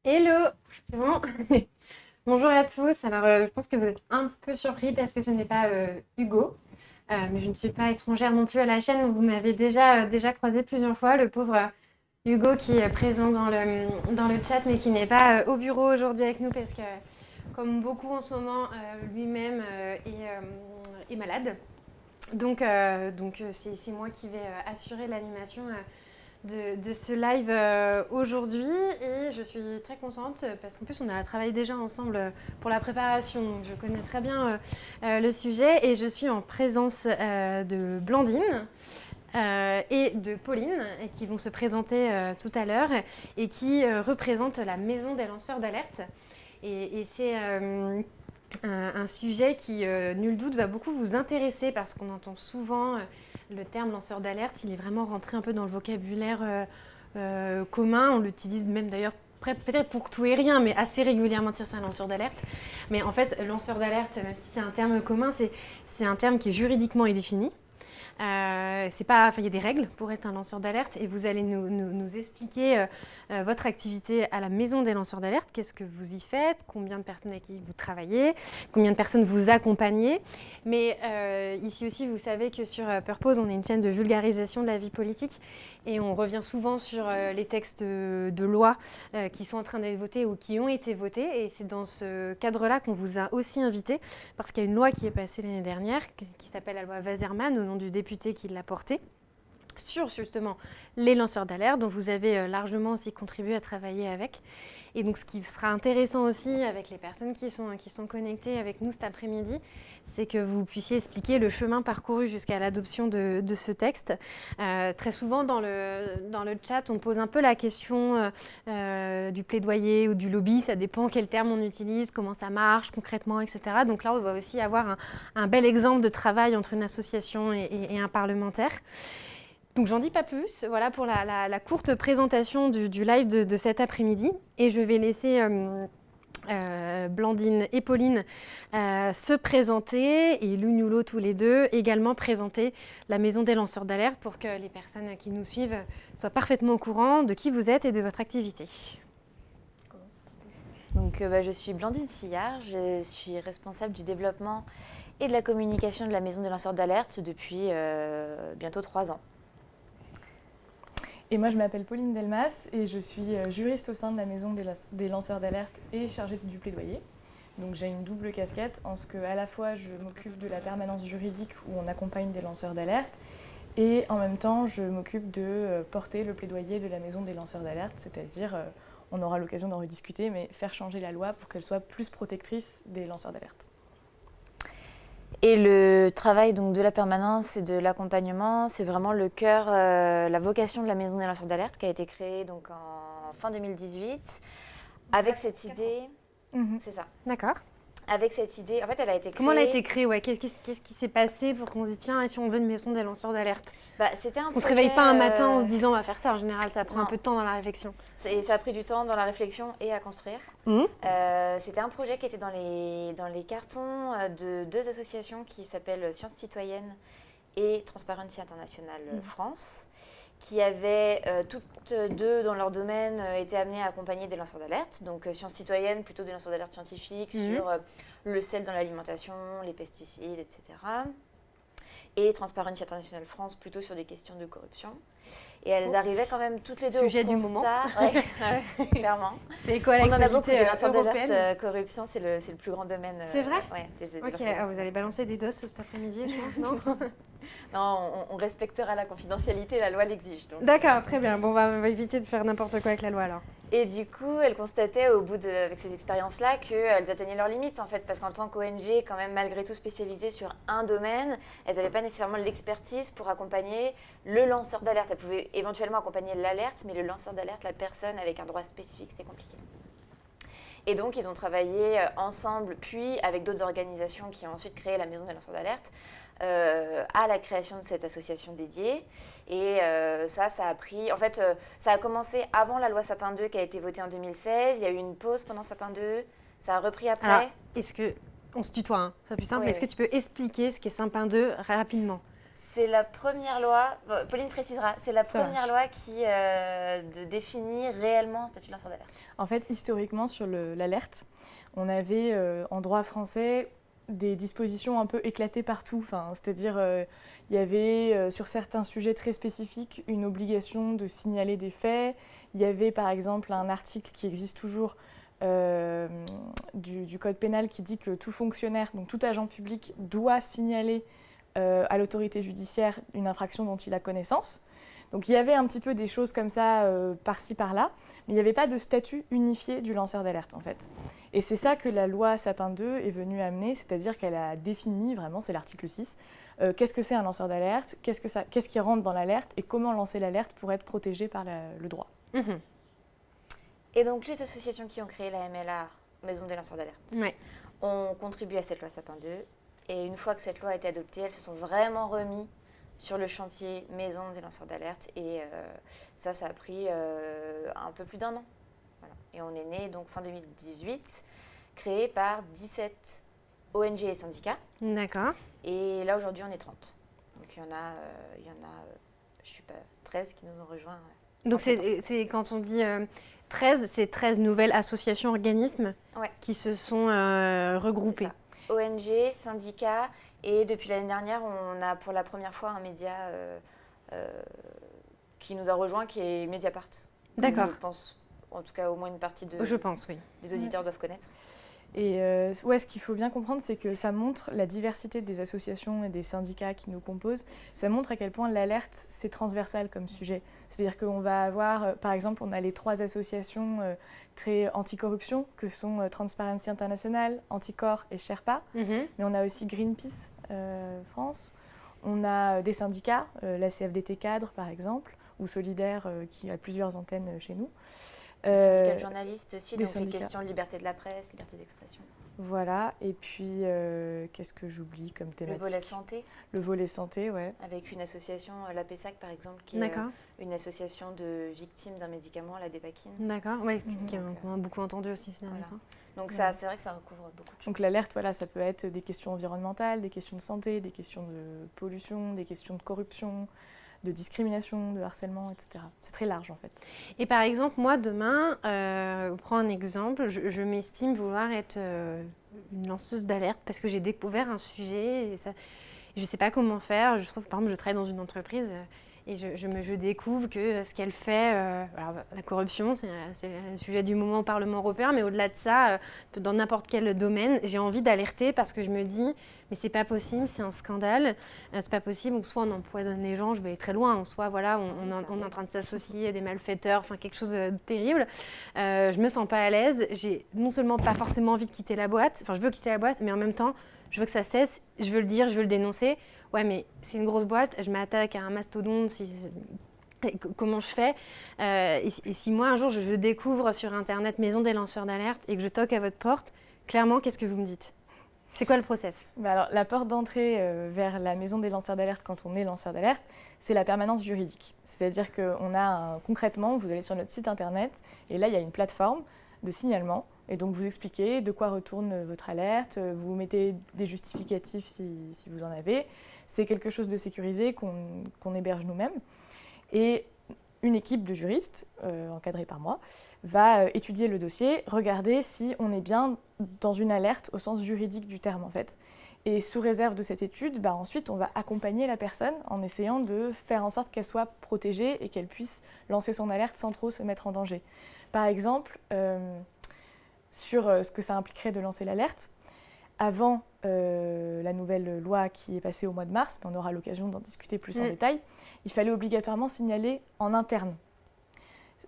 Hello, c'est bon? Bonjour à tous. Alors, je pense que vous êtes un peu surpris parce que ce n'est pas Hugo. Mais je ne suis pas étrangère non plus à la chaîne. Vous m'avez déjà croisé plusieurs fois, le pauvre Hugo qui est présent dans le chat mais qui n'est pas au bureau aujourd'hui avec nous parce que, comme beaucoup en ce moment, lui-même est malade. Donc, c'est moi qui vais assurer l'animation de ce live aujourd'hui et je suis très contente parce qu'en plus on a travaillé déjà ensemble pour la préparation, donc je connais très bien le sujet et je suis en présence de Blandine et de Pauline et qui vont se présenter tout à l'heure et qui représentent la maison des lanceurs d'alerte et c'est un sujet qui, nul doute, va beaucoup vous intéresser parce qu'on entend souvent le terme lanceur d'alerte. Il est vraiment rentré un peu dans le vocabulaire commun. On l'utilise même d'ailleurs peut-être pour tout et rien, mais assez régulièrement, tiens, c'est un lanceur d'alerte. Mais en fait, lanceur d'alerte, même si c'est un terme commun, c'est un terme qui est juridiquement indéfini. C'est pas, il y a des règles pour être un lanceur d'alerte et vous allez nous expliquer votre activité à la maison des lanceurs d'alerte. Qu'est-ce que vous y faites? Combien de personnes avec qui vous travaillez? Combien de personnes vous accompagnez? Mais ici aussi, vous savez que sur Purpose, on est une chaîne de vulgarisation de la vie politique et on revient souvent sur les textes de loi qui sont en train d'être votés ou qui ont été votés. Et c'est dans ce cadre-là qu'on vous a aussi invité parce qu'il y a une loi qui est passée l'année dernière qui s'appelle la loi Waserman au nom du député qui l'a portée sur justement les lanceurs d'alerte dont vous avez largement aussi contribué à travailler avec. Et donc ce qui sera intéressant aussi avec les personnes qui sont connectées avec nous cet après-midi, c'est que vous puissiez expliquer le chemin parcouru jusqu'à l'adoption de ce texte. Très souvent dans le chat, on pose un peu la question du plaidoyer ou du lobby, ça dépend quel terme on utilise, comment ça marche concrètement, etc. Donc là, on va aussi avoir un bel exemple de travail entre une association et un parlementaire. Donc j'en dis pas plus, voilà pour la courte présentation du live de cet après-midi. Et je vais laisser Blandine et Pauline se présenter et l'une ou l'autre tous les deux également présenter la maison des lanceurs d'alerte pour que les personnes qui nous suivent soient parfaitement au courant de qui vous êtes et de votre activité. Donc, je suis Blandine Sillard, je suis responsable du développement et de la communication de la maison des lanceurs d'alerte depuis bientôt 3 ans. Et moi, je m'appelle Pauline Delmas et je suis juriste au sein de la maison des lanceurs d'alerte et chargée du plaidoyer. Donc j'ai une double casquette en ce que à la fois je m'occupe de la permanence juridique où on accompagne des lanceurs d'alerte et en même temps je m'occupe de porter le plaidoyer de la maison des lanceurs d'alerte, c'est-à-dire, on aura l'occasion d'en rediscuter, mais faire changer la loi pour qu'elle soit plus protectrice des lanceurs d'alerte. Et le travail donc, de la permanence et de l'accompagnement, c'est vraiment le cœur, la vocation de la maison des lanceurs d'alerte qui a été créée donc, en fin 2018 avec cette idée. C'est ça. D'accord. Avec cette idée, en fait, elle a été créée. Comment elle a été créée, ouais. Qu'est-ce qui s'est passé pour qu'on se dise tiens, et si on veut une maison des lanceurs d'alerte? C'était un On se réveille pas un matin en se disant on va faire ça. En général, ça prend un peu de temps dans la réflexion. Et ça a pris du temps dans la réflexion et à construire. C'était un projet qui était dans les cartons de 2 associations qui s'appellent Sciences Citoyennes et Transparency International France, qui avaient toutes 2 dans leur domaine été amenées à accompagner des lanceurs d'alerte. Donc Sciences Citoyennes, plutôt des lanceurs d'alerte scientifiques sur le sel dans l'alimentation, les pesticides, etc. Et Transparency International France, plutôt sur des questions de corruption. Et elles arrivaient quand même toutes les 2 Sujet au constat. du moment. Ouais, clairement. C'est quoi On en a beaucoup, l'actualité des lanceurs européenne? d'alerte. Corruption, c'est le plus grand domaine. C'est vrai? Ouais, des Ok, vous allez balancer des doses cet après-midi, je pense, non? Non, on respectera la confidentialité, la loi l'exige. D'accord, très bien. Bon, on va éviter de faire n'importe quoi avec la loi alors. Et du coup, elles constataient avec ces expériences-là qu'elles atteignaient leurs limites en fait, parce qu'en tant qu'ONG, quand même malgré tout spécialisée sur un domaine, elles n'avaient pas nécessairement l'expertise pour accompagner le lanceur d'alerte. Elles pouvaient éventuellement accompagner l'alerte, mais le lanceur d'alerte, la personne avec un droit spécifique, c'est compliqué. Et donc, ils ont travaillé ensemble, puis avec d'autres organisations qui ont ensuite créé la Maison des lanceurs d'alerte, à la création de cette association dédiée. Et ça a pris... En fait, ça a commencé avant la loi Sapin 2 qui a été votée en 2016. Il y a eu une pause pendant Sapin 2. Ça a repris après. Alors, est-ce que... On se tutoie, hein, c'est plus simple. Oui, mais est-ce que tu peux expliquer ce qu'est Sapin 2 rapidement? C'est la première loi, Pauline précisera, c'est la Ça première loi qui définit réellement le statut de lanceur d'alerte. En fait, historiquement, sur l'alerte, on avait en droit français des dispositions un peu éclatées partout. Enfin, c'est-à-dire, il y avait sur certains sujets très spécifiques une obligation de signaler des faits. Il y avait par exemple un article qui existe toujours du Code pénal qui dit que tout fonctionnaire, donc tout agent public, doit signaler à l'autorité judiciaire une infraction dont il a connaissance. Donc il y avait un petit peu des choses comme ça par-ci par-là, mais il n'y avait pas de statut unifié du lanceur d'alerte en fait. Et c'est ça que la loi Sapin 2 est venue amener, c'est-à-dire qu'elle a défini vraiment, c'est l'article 6, qu'est-ce que c'est un lanceur d'alerte, qu'est-ce qui rentre dans l'alerte et comment lancer l'alerte pour être protégé par le droit. Mhm. Et donc les associations qui ont créé la MLA, Maison des lanceurs d'alerte, Ouais. ont contribué à cette loi Sapin 2. Et une fois que cette loi a été adoptée, elles se sont vraiment remis sur le chantier Maison des lanceurs d'alerte. Et ça a pris un peu plus d'1 an. Voilà. Et on est né donc fin 2018, créé par 17 ONG et syndicats. D'accord. Et là aujourd'hui on est 30. Donc il y en a je suis pas 13 qui nous ont rejoints. Donc entre-temps. c'est quand on dit 13, c'est 13 nouvelles associations, organismes Ouais. qui se sont regroupés. C'est ça. ONG, syndicats, et depuis l'année dernière, on a pour la première fois un média qui nous a rejoint, qui est Mediapart. D'accord. Je pense, en tout cas, au moins une partie Je pense, oui. des auditeurs doivent connaître. Et ce qu'il faut bien comprendre, c'est que ça montre la diversité des associations et des syndicats qui nous composent. Ça montre à quel point l'alerte, c'est transversal comme sujet. C'est-à-dire qu'on va avoir, par exemple, on a les 3 associations très anticorruption, que sont Transparency International, Anticor et Sherpa. Mhm. Mais on a aussi Greenpeace France. On a des syndicats, la CFDT Cadre, par exemple, ou Solidaire, qui a plusieurs antennes chez nous. Syndicats de journalistes aussi, des donc les syndicats. questions de liberté de la presse, liberté d'expression. Voilà, et puis qu'est-ce que j'oublie comme Le thématique? volet santé, Le volet santé, ouais. avec une association, la PESAC par exemple, qui est D'accord. une association de victimes d'un médicament, la Dépakine. D'accord. Oui, Mhm. qu'on a beaucoup entendu aussi ces derniers Voilà. temps. Donc ça, c'est vrai que ça recouvre beaucoup de choses. Donc l'alerte, voilà, ça peut être des questions environnementales, des questions de santé, des questions de pollution, des questions de corruption, de discrimination, de harcèlement, etc. C'est très large en fait. Et par exemple, moi, demain, prends un exemple, je m'estime vouloir être une lanceuse d'alerte parce que j'ai découvert un sujet et je ne sais pas comment faire. Je trouve, par exemple, je travaille dans une entreprise et je découvre que ce qu'elle fait, alors, la corruption, c'est le sujet du moment au Parlement européen, mais au-delà de ça, dans n'importe quel domaine, j'ai envie d'alerter parce que je me dis, mais c'est pas possible, c'est un scandale, c'est pas possible, donc soit on empoisonne les gens, je vais aller très loin, soit voilà, on est en train de s'associer à des malfaiteurs, enfin quelque chose de terrible. Je me sens pas à l'aise, j'ai non seulement pas forcément envie de quitter la boîte, enfin je veux quitter la boîte, mais en même temps, je veux que ça cesse, je veux le dire, je veux le dénoncer. Ouais, mais c'est une grosse boîte, je m'attaque à un mastodonte, comment je fais et si moi, un jour, je découvre sur Internet Maison des lanceurs d'alerte et que je toque à votre porte, clairement, qu'est-ce que vous me dites? C'est quoi le process? Bah alors, la porte d'entrée vers la maison des lanceurs d'alerte quand on est lanceur d'alerte, c'est la permanence juridique. C'est-à-dire qu'on a concrètement, vous allez sur notre site internet et là, il y a une plateforme de signalement. Et donc, vous expliquez de quoi retourne votre alerte, vous mettez des justificatifs si vous en avez. C'est quelque chose de sécurisé qu'on héberge nous-mêmes. Et une équipe de juristes, encadrée par moi, va étudier le dossier, regarder si on est bien dans une alerte au sens juridique du terme en fait. Et sous réserve de cette étude, ensuite on va accompagner la personne en essayant de faire en sorte qu'elle soit protégée et qu'elle puisse lancer son alerte sans trop se mettre en danger. Par exemple, sur ce que ça impliquerait de lancer l'alerte, avant la nouvelle loi qui est passée au mois de mars, mais on aura l'occasion d'en discuter plus en détail, il fallait obligatoirement signaler en interne,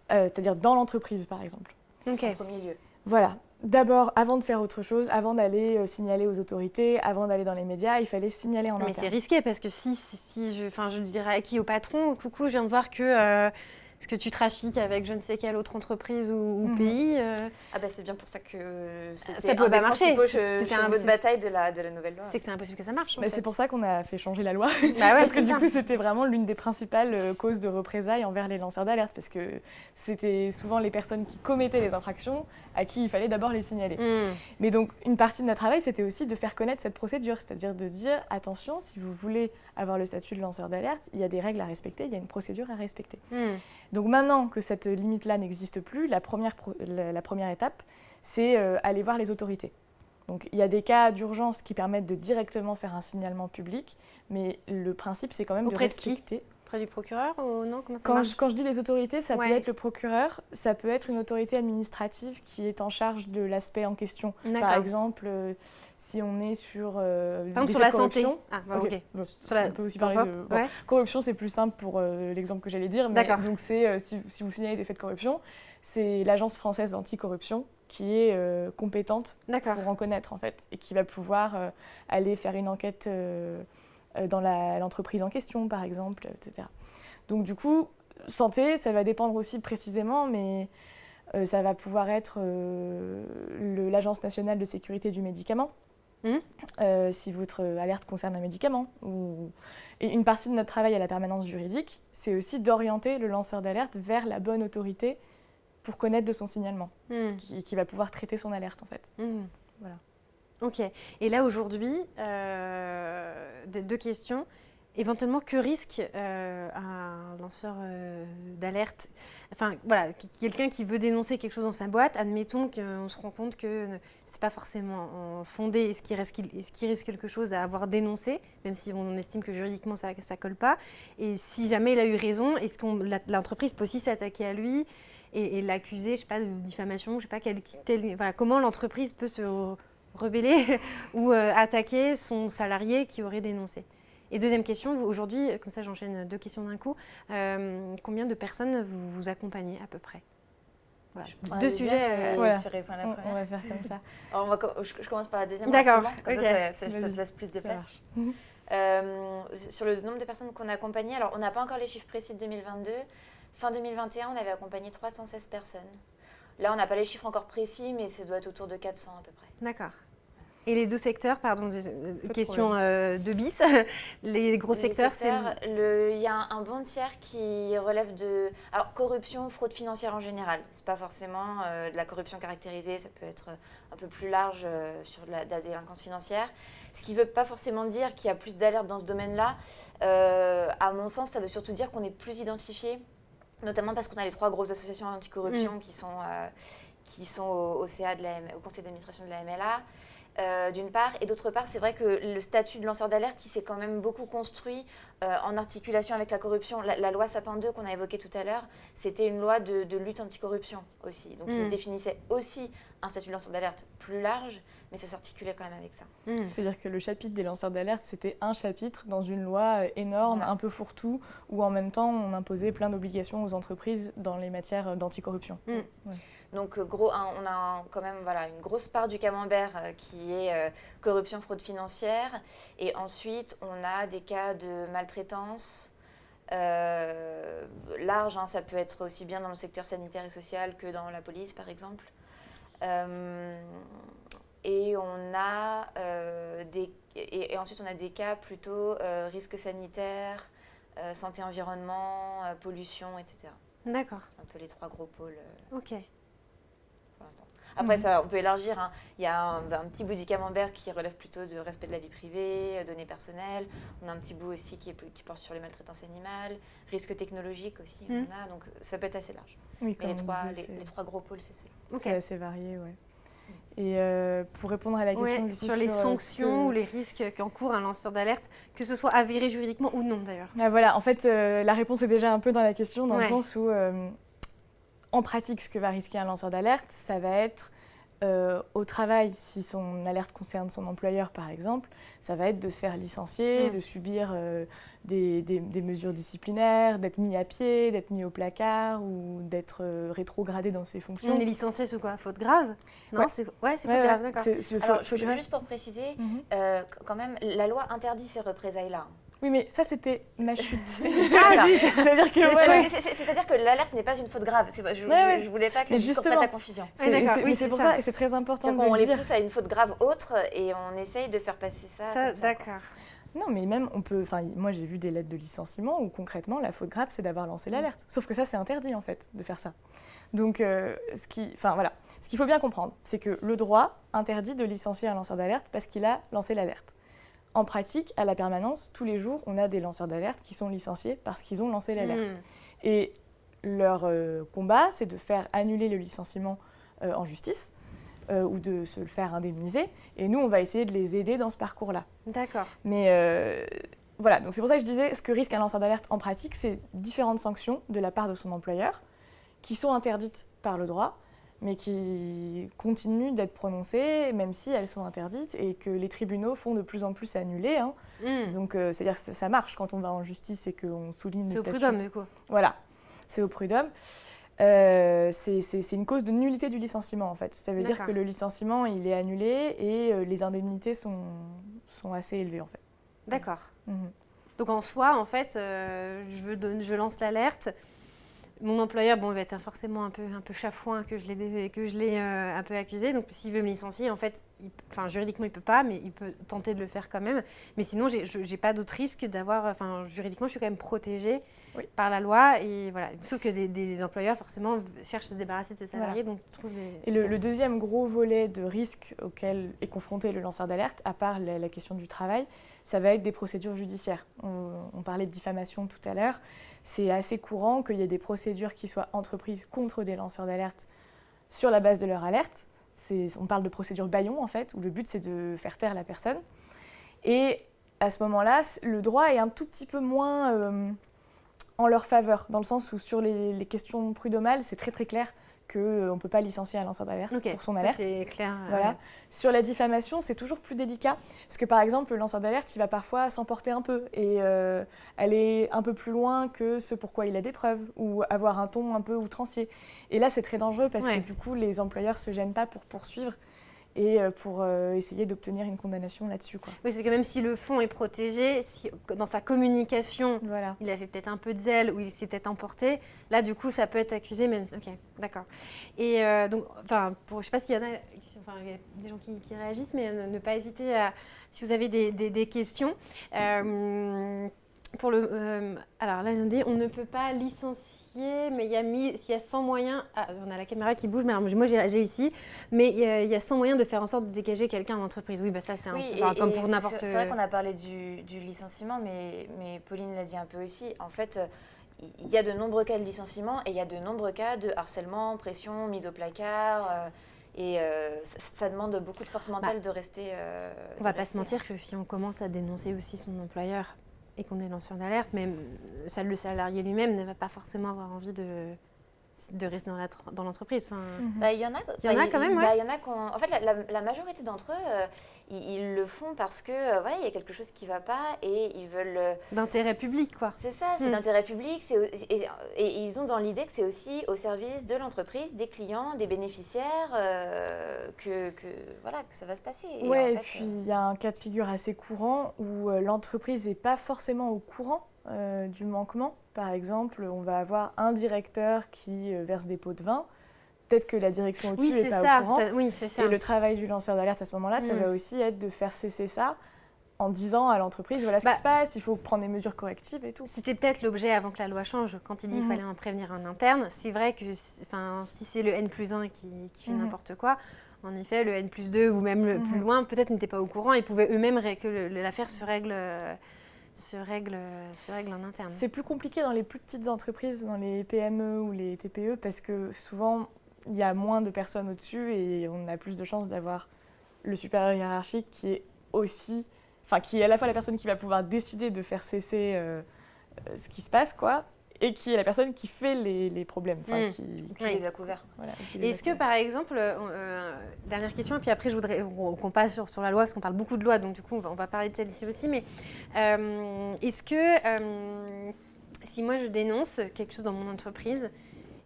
c'est-à-dire dans l'entreprise par exemple. Okay. En premier lieu. Voilà. D'abord, avant de faire autre chose, avant d'aller signaler aux autorités, avant d'aller dans les médias, il fallait signaler en interne. Mais c'est risqué parce que si je dirais à qui? Au patron, coucou, je viens de voir que Est-ce que tu trafiques avec je ne sais quelle autre entreprise ou Mhm. pays Ah bah c'est bien pour ça que c'était Ça peut un pas des marcher. principaux C'était un- chevaux de bataille de la nouvelle loi. C'est que c'est impossible que ça marche. En Bah, fait. c'est pour ça qu'on a fait changer la loi. Bah ouais, Parce que c'est du ça. coup, c'était vraiment l'une des principales causes de représailles envers les lanceurs d'alerte. Parce que c'était souvent les personnes qui commettaient les infractions à qui il fallait d'abord les signaler. Mais donc, une partie de notre travail, c'était aussi de faire connaître cette procédure. C'est-à-dire de dire, attention, si vous voulez avoir le statut de lanceur d'alerte, il y a des règles à respecter, il y a une procédure à respecter. Donc maintenant que cette limite-là n'existe plus, la première étape, c'est aller voir les autorités. Donc il y a des cas d'urgence qui permettent de directement faire un signalement public, mais le principe, c'est quand même Auprès de de qui ? respecter. Près du procureur ou non? Comment ça Quand marche? je dis les autorités, ça Ouais. peut être le procureur, ça peut être une autorité administrative qui est en charge de l'aspect en question. Par D'accord. exemple, si on est sur Par des exemple, sur faits la de santé. corruption. Ah, bah, Ok. ok. Bon, Sur la- on peut aussi parler Hop, de... bon, ouais. corruption, c'est plus simple pour l'exemple que j'allais dire. Mais D'accord. donc c'est, si vous signalez des faits de corruption, c'est l'Agence française anticorruption qui est compétente D'accord. pour en connaître en fait, et qui va pouvoir aller faire une enquête dans l'entreprise en question, par exemple, etc. Donc du coup, santé, ça va dépendre aussi précisément, mais ça va pouvoir être l'Agence nationale de sécurité du médicament, si votre alerte concerne un médicament. Et une partie de notre travail à la permanence juridique, c'est aussi d'orienter le lanceur d'alerte vers la bonne autorité pour connaître de son signalement, qui va pouvoir traiter son alerte en fait. Voilà. Ok. Et là, aujourd'hui, deux questions. Éventuellement, que risque un lanceur d'alerte? Enfin, voilà, quelqu'un qui veut dénoncer quelque chose dans sa boîte, admettons qu'on se rend compte que c'est pas forcément fondé, est-ce qu'il risque quelque chose à avoir dénoncé, même si on estime que juridiquement ça colle pas. Et si jamais il a eu raison, est-ce que l'entreprise peut aussi s'attaquer à lui et l'accuser, je sais pas, de diffamation, je sais pas, voilà, comment l'entreprise peut se rebeller ou attaquer son salarié qui aurait dénoncé? Et deuxième question, aujourd'hui, comme ça j'enchaîne deux questions d'un coup, combien de personnes vous accompagnez à peu près? Voilà. Deux sujets. Voilà. Tu réponds à la On première. va faire comme ça. Alors, je commence par la deuxième. D'accord, rapidement, comme ok. ça, je Vas-y, te laisse plus de ça place. marche. Sur le nombre de personnes qu'on a accompagnées, alors on n'a pas encore les chiffres précis de 2022. Fin 2021, on avait accompagné 316 personnes. Là, on n'a pas les chiffres encore précis, mais ça doit être autour de 400 à peu près. D'accord. Et les deux secteurs, pardon, question de bis, les gros secteurs, c'est... Il y a un bon tiers qui relève de... Alors, corruption, fraude financière en général. C'est pas forcément de la corruption caractérisée, ça peut être un peu plus large sur de la délinquance financière. Ce qui ne veut pas forcément dire qu'il y a plus d'alertes dans ce domaine-là. À mon sens, ça veut surtout dire qu'on est plus identifié, notamment parce qu'on a les 3 grosses associations anticorruption qui sont au CA au conseil d'administration de la MLA. D'une part, et d'autre part, c'est vrai que le statut de lanceur d'alerte, il s'est quand même beaucoup construit en articulation avec la corruption. La loi Sapin 2 qu'on a évoquée tout à l'heure, c'était une loi de lutte anticorruption aussi. Donc, il définissait aussi un statut de lanceur d'alerte plus large, mais ça s'articulait quand même avec ça. C'est-à-dire que le chapitre des lanceurs d'alerte, c'était un chapitre dans une loi énorme, un peu fourre-tout, où en même temps, on imposait plein d'obligations aux entreprises dans les matières d'anticorruption. Donc, on a quand même une grosse part du camembert qui est corruption, fraude financière. Et ensuite, on a des cas de maltraitance large. Ça peut être aussi bien dans le secteur sanitaire et social que dans la police, par exemple. Et ensuite, on a des cas plutôt risque sanitaire, santé, environnement, pollution, etc. D'accord. C'est un peu les 3 gros pôles. Ok. Pour l'instant. Après, ça, on peut élargir. Il y a un petit bout du camembert qui relève plutôt de respect de la vie privée, données personnelles. On a un petit bout aussi qui porte sur les maltraitances animales, risques technologiques aussi. Donc, ça peut être assez large. Oui, mais les 3 gros pôles, c'est ceux-là. C'est assez varié, ouais. Et pour répondre à la question sur les sanctions ou les risques qu'encourt un lanceur d'alerte, que ce soit avéré juridiquement ou non d'ailleurs. Voilà, en fait, la réponse est déjà un peu dans la question, dans le sens où, en pratique, ce que va risquer un lanceur d'alerte, ça va être au travail, si son alerte concerne son employeur par exemple, ça va être de se faire licencier, de subir des mesures disciplinaires, d'être mis à pied, d'être mis au placard ou d'être rétrogradé dans ses fonctions. On est licencié sous quoi? Faute grave? Non, c'est faute grave, d'accord. Alors, juste pour préciser, quand même, la loi interdit ces représailles-là. Oui, mais ça, c'était ma chute. Ah, zut. C'est-à-dire que voilà. C'est-à-dire que l'alerte n'est pas une faute grave. Je ne voulais pas que Mais les gens comprennent justement. la confusion. Ouais, d'accord. Oui, C'est pour ça, et c'est très important de C'est-à-dire qu'on le les dire. pousse à une faute grave autre et on essaye de faire passer ça. Ça, comme ça, quoi. d'accord. Non, mais même, on peut. Enfin, moi, j'ai vu des lettres de licenciement où concrètement, la faute grave, c'est d'avoir lancé l'alerte. Sauf que ça, c'est interdit, en fait, de faire ça. Donc, ce qu'il faut bien comprendre, c'est que le droit interdit de licencier un lanceur d'alerte parce qu'il a lancé l'alerte. En pratique, à la permanence, tous les jours, on a des lanceurs d'alerte qui sont licenciés parce qu'ils ont lancé l'alerte. Et leur combat, c'est de faire annuler le licenciement en justice ou de se le faire indemniser. Et nous, on va essayer de les aider dans ce parcours-là. D'accord. Mais voilà, donc c'est pour ça que je disais, ce que risque un lanceur d'alerte en pratique, c'est différentes sanctions de la part de son employeur qui sont interdites par le droit, mais qui continuent d'être prononcées, même si elles sont interdites, et que les tribunaux font de plus en plus annuler. Hein. Donc, c'est-à-dire que ça marche quand on va en justice et qu'on souligne C'est le au statut. prud'homme, du coup. Voilà, c'est au prud'homme. C'est une cause de nullité du licenciement, en fait. Ça veut dire que le licenciement, il est annulé et les indemnités sont assez élevées, en fait. D'accord. Donc, en soi, en fait, je lance l'alerte. Mon employeur, bon, il va être forcément un peu chafouin que je l'ai un peu accusé. Donc, s'il veut me licencier, en fait, juridiquement, il ne peut pas, mais il peut tenter de le faire quand même. Mais sinon, je n'ai pas d'autre risque d'avoir... juridiquement, je suis quand même protégée par la loi. Et voilà. Sauf que des employeurs, forcément, cherchent à se débarrasser de ce salarié. Donc, trouvent des... Et le deuxième gros volet de risque auquel est confronté le lanceur d'alerte, à part la question du travail, ça va être des procédures judiciaires. On parlait de diffamation tout à l'heure. C'est assez courant qu'il y ait des procédures qui soient entreprises contre des lanceurs d'alerte sur la base de leur alerte. On parle de procédure bâillon, en fait, où le but, c'est de faire taire la personne. Et à ce moment-là, le droit est un tout petit peu moins en leur faveur, dans le sens où sur les questions prud'homales, c'est très très clair qu'on ne peut pas licencier un lanceur d'alerte pour son alerte. Ça, c'est clair. Voilà. Sur la diffamation, c'est toujours plus délicat, parce que par exemple, le lanceur d'alerte, il va parfois s'emporter un peu et aller un peu plus loin que ce pourquoi il a des preuves, ou avoir un ton un peu outrancier. Et là, c'est très dangereux, parce que du coup, les employeurs ne se gênent pas pour poursuivre et pour essayer d'obtenir une condamnation là-dessus, quoi. Oui, c'est que même si le fond est protégé, si dans sa communication, il a fait peut-être un peu de zèle ou il s'est peut-être emporté, là, du coup, ça peut être accusé même... Ok, d'accord. Et donc, je ne sais pas s'il y en a... il y a des gens qui réagissent, mais ne pas hésiter à... Si vous avez des questions... alors là, on ne peut pas licencier, mais s'il y a 100 moyens... Ah, on a la caméra qui bouge, mais alors, moi j'ai ici, mais il y a 100 moyens de faire en sorte de dégager quelqu'un d'entreprise. Oui, ça c'est comme pour n'importe... C'est vrai qu'on a parlé du licenciement, mais Pauline l'a dit un peu aussi. En fait, il y a de nombreux cas de licenciement et il y a de nombreux cas de harcèlement, pression, mise au placard... Et ça demande beaucoup de force mentale de rester... on ne va pas se mentir que si on commence à dénoncer aussi son employeur et qu'on est lanceur d'alerte, même le salarié lui-même ne va pas forcément avoir envie de rester dans l'entreprise. Il y en a quand même, il y en a en fait, la majorité d'entre eux, ils le font parce que il y a quelque chose qui ne va pas et ils veulent... D'intérêt public, quoi. C'est ça, c'est d'intérêt public. Et ils ont dans l'idée que c'est aussi au service de l'entreprise, des clients, des bénéficiaires, que ça va se passer. Oui, et puis il y a un cas de figure assez courant où l'entreprise n'est pas forcément au courant du manquement. Par exemple, on va avoir un directeur qui verse des pots de vin. Peut-être que la direction au-dessus n'est pas au courant. C'est ça. Et le travail du lanceur d'alerte à ce moment-là, ça va aussi être de faire cesser ça en disant à l'entreprise, voilà ce qui se passe, il faut prendre des mesures correctives et tout. C'était peut-être l'objet avant que la loi change. Quand il dit qu'il fallait en prévenir un interne, c'est vrai que si c'est le N+1 qui fait n'importe quoi, en effet, le N+2 ou même le plus loin, peut-être n'était pas au courant. Ils pouvaient eux-mêmes que l'affaire se règle en interne. C'est plus compliqué dans les plus petites entreprises, dans les PME ou les TPE, parce que souvent, il y a moins de personnes au-dessus et on a plus de chances d'avoir le supérieur hiérarchique qui est qui est à la fois la personne qui va pouvoir décider de faire cesser ce qui se passe, quoi, et qui est la personne qui fait les problèmes, qui les a couverts. Voilà, est-ce que, par exemple, dernière question, et puis après je voudrais qu'on passe sur la loi, parce qu'on parle beaucoup de loi, donc du coup on va parler de celle-ci aussi, mais est-ce que si moi je dénonce quelque chose dans mon entreprise,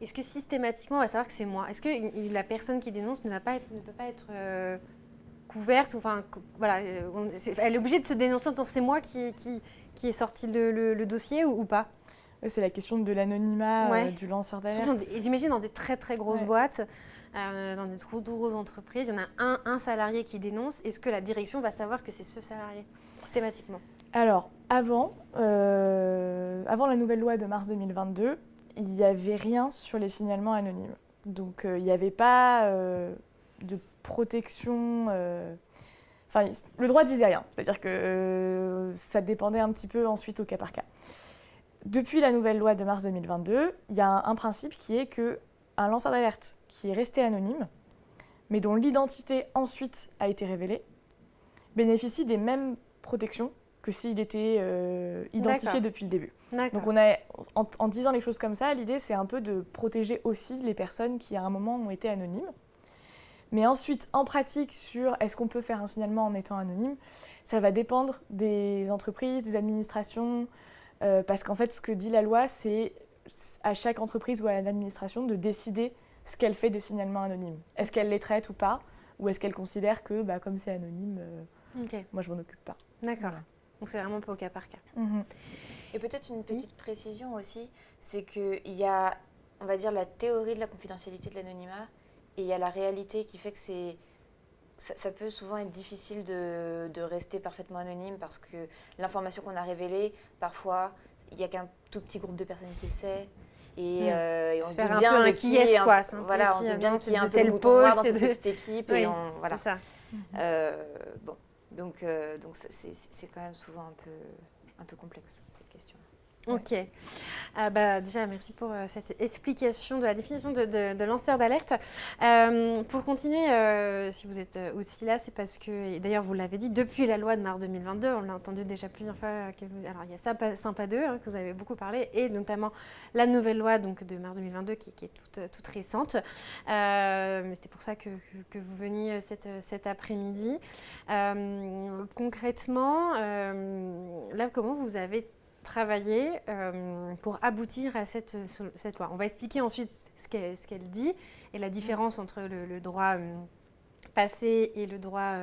est-ce que systématiquement on va savoir que c'est moi? Est-ce que la personne qui dénonce ne peut pas être couverte, elle est obligée de se dénoncer en disant c'est moi qui qui est sorti le dossier ou pas? C'est la question de l'anonymat Ouais. du lanceur d'alerte. J'imagine dans des très très grosses Ouais. boîtes, dans des trop grosses entreprises, il y en a un salarié qui dénonce. Est-ce que la direction va savoir que c'est ce salarié, systématiquement? Alors, avant la nouvelle loi de mars 2022, il n'y avait rien sur les signalements anonymes. Donc, il n'y avait pas de protection. Enfin, le droit disait rien. C'est-à-dire que ça dépendait un petit peu ensuite au cas par cas. Depuis la nouvelle loi de mars 2022, il y a un principe qui est qu'un lanceur d'alerte qui est resté anonyme, mais dont l'identité ensuite a été révélée, bénéficie des mêmes protections que s'il était identifié D'accord. depuis le début. D'accord. Donc en disant les choses comme ça, l'idée c'est un peu de protéger aussi les personnes qui à un moment ont été anonymes. Mais ensuite, en pratique, sur est-ce qu'on peut faire un signalement en étant anonyme, ça va dépendre des entreprises, des administrations, parce qu'en fait, ce que dit la loi, c'est à chaque entreprise ou à l'administration de décider ce qu'elle fait des signalements anonymes. Est-ce qu'elle les traite ou pas? Ou est-ce qu'elle considère que, comme c'est anonyme, Ok, moi je m'en occupe pas. d'accord. Voilà. Donc c'est vraiment pas au cas par cas. Et peut-être une petite précision aussi, c'est qu'il y a, on va dire, la théorie de la confidentialité de l'anonymat et il y a la réalité qui fait que ça peut souvent être difficile de rester parfaitement anonyme parce que l'information qu'on a révélée, parfois, il n'y a qu'un tout petit groupe de personnes qui le sait. Et on Faire doute un bien peu un de qui est, quoi. C'est un peu voilà, on qui, doute bien non, qu'il y a c'est un de peu le tel mouton pôle, noir dans c'est cette de- petite équipe. Oui, Et voilà. c'est ça. Bon, donc c'est quand même souvent un peu complexe, cette question. Ok. Déjà, merci pour cette explication de la définition de lanceur d'alerte. Pour continuer, si vous êtes aussi là, c'est parce que, et d'ailleurs vous l'avez dit, depuis la loi de mars 2022, on l'a entendu déjà plusieurs fois, alors il y a Sympa 2, que vous avez beaucoup parlé, et notamment la nouvelle loi donc, de mars 2022 qui est toute récente. C'est pour ça que vous veniez cet après-midi. Concrètement, là, comment vous avez travailler pour aboutir à cette loi. On va expliquer ensuite ce qu'elle dit et la différence entre le droit passé et le droit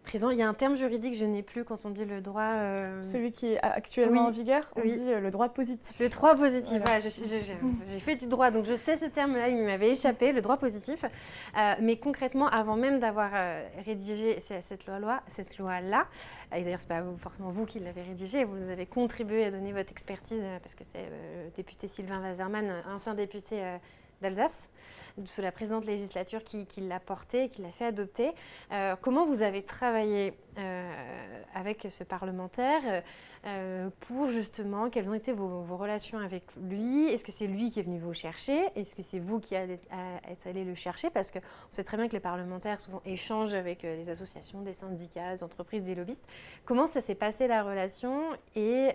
présent. Il y a un terme juridique, je n'ai plus quand on dit le droit... Celui qui est actuellement Oui, en vigueur, on oui. dit le droit positif. Le droit positif, Voilà. voilà, j'ai fait du droit, donc je sais ce terme-là, il m'avait échappé, le droit positif. Mais concrètement, avant même d'avoir rédigé cette loi-là, et d'ailleurs, ce n'est pas forcément vous qui l'avez rédigée, vous nous avez contribué à donner votre expertise, parce que c'est le député Sylvain Wasserman, ancien député d'Alsace, sous la précédente législature qui l'a porté, qui l'a fait adopter. Comment vous avez travaillé avec ce parlementaire pour justement, quelles ont été vos relations avec lui? Est-ce que c'est lui qui est venu vous chercher? Est-ce que c'est vous qui êtes allé le chercher? Parce qu'on sait très bien que les parlementaires souvent échangent avec les associations, des syndicats, des entreprises, des lobbyistes. Comment ça s'est passé la relation et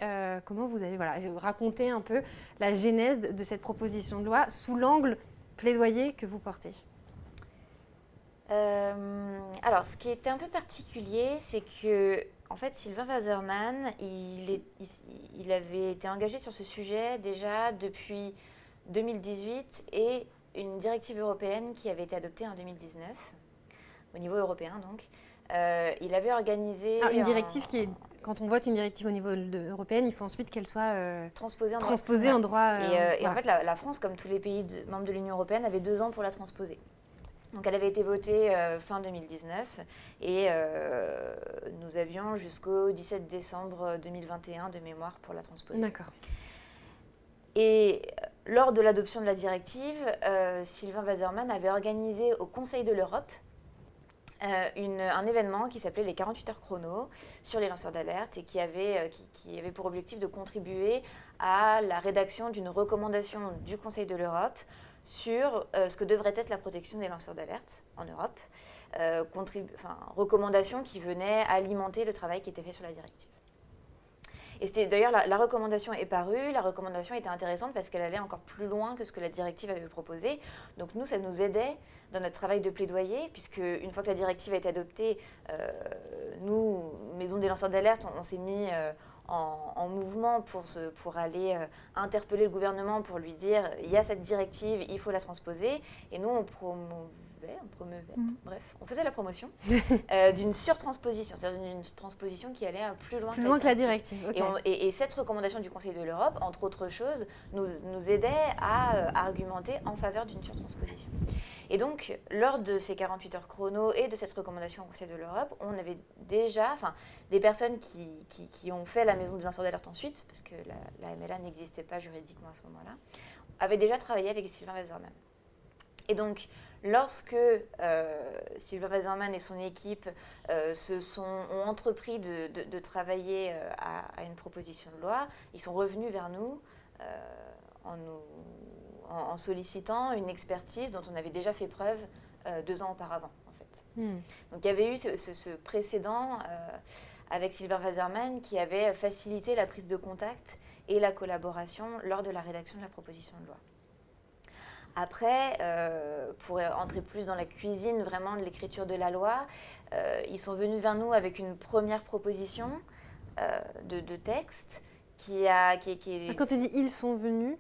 comment vous avez raconté un peu la genèse de cette proposition de loi sous l'angle plaidoyer que vous portez? Alors, ce qui était un peu particulier, c'est que, en fait, Sylvain Wasserman, il avait été engagé sur ce sujet déjà depuis 2018 et une directive européenne qui avait été adoptée en 2019, au niveau européen donc. Il avait organisé... Alors, une directive qui est... Quand on vote une directive au niveau européen, il faut ensuite qu'elle soit transposée en droit. Et en fait, la France, comme tous les pays membres de l'Union européenne, avait 2 ans pour la transposer. Donc elle avait été votée fin 2019 et nous avions jusqu'au 17 décembre 2021 de mémoire pour la transposer. D'accord. Et lors de l'adoption de la directive, Sylvain Wasserman avait organisé au Conseil de l'Europe un événement qui s'appelait les 48 heures chrono sur les lanceurs d'alerte et qui avait pour objectif de contribuer à la rédaction d'une recommandation du Conseil de l'Europe sur ce que devrait être la protection des lanceurs d'alerte en Europe, recommandation qui venait alimenter le travail qui était fait sur la directive. Et c'était d'ailleurs, la recommandation est parue, la recommandation était intéressante parce qu'elle allait encore plus loin que ce que la directive avait proposé. Donc nous, ça nous aidait dans notre travail de plaidoyer, puisque une fois que la directive a été adoptée, nous, Maison des lanceurs d'alerte, on s'est mis en mouvement pour aller interpeller le gouvernement pour lui dire il y a cette directive, il faut la transposer. Et nous, on promouvait on promeuvait, bref, on faisait la promotion d'une surtransposition, c'est-à-dire d'une transposition qui allait plus loin que la directive. Okay. Et cette recommandation du Conseil de l'Europe, entre autres choses, nous aidait à argumenter en faveur d'une surtransposition. Et donc, lors de ces 48 heures chrono et de cette recommandation au Conseil de l'Europe, on avait déjà, des personnes qui ont fait la maison des lanceurs d'alerte ensuite, parce que la MLA n'existait pas juridiquement à ce moment-là, avaient déjà travaillé avec Sylvain Waserman. Et donc, lorsque Sylvain Waserman et son équipe ont entrepris de travailler à une proposition de loi, ils sont revenus vers nous en sollicitant une expertise dont on avait déjà fait preuve 2 ans auparavant, en fait. Donc, il y avait eu ce précédent avec Sylvain Waserman qui avait facilité la prise de contact et la collaboration lors de la rédaction de la proposition de loi. Après, pour entrer plus dans la cuisine vraiment de l'écriture de la loi, ils sont venus vers nous avec une première proposition de texte qui est... Quand tu dis « ils sont venus »,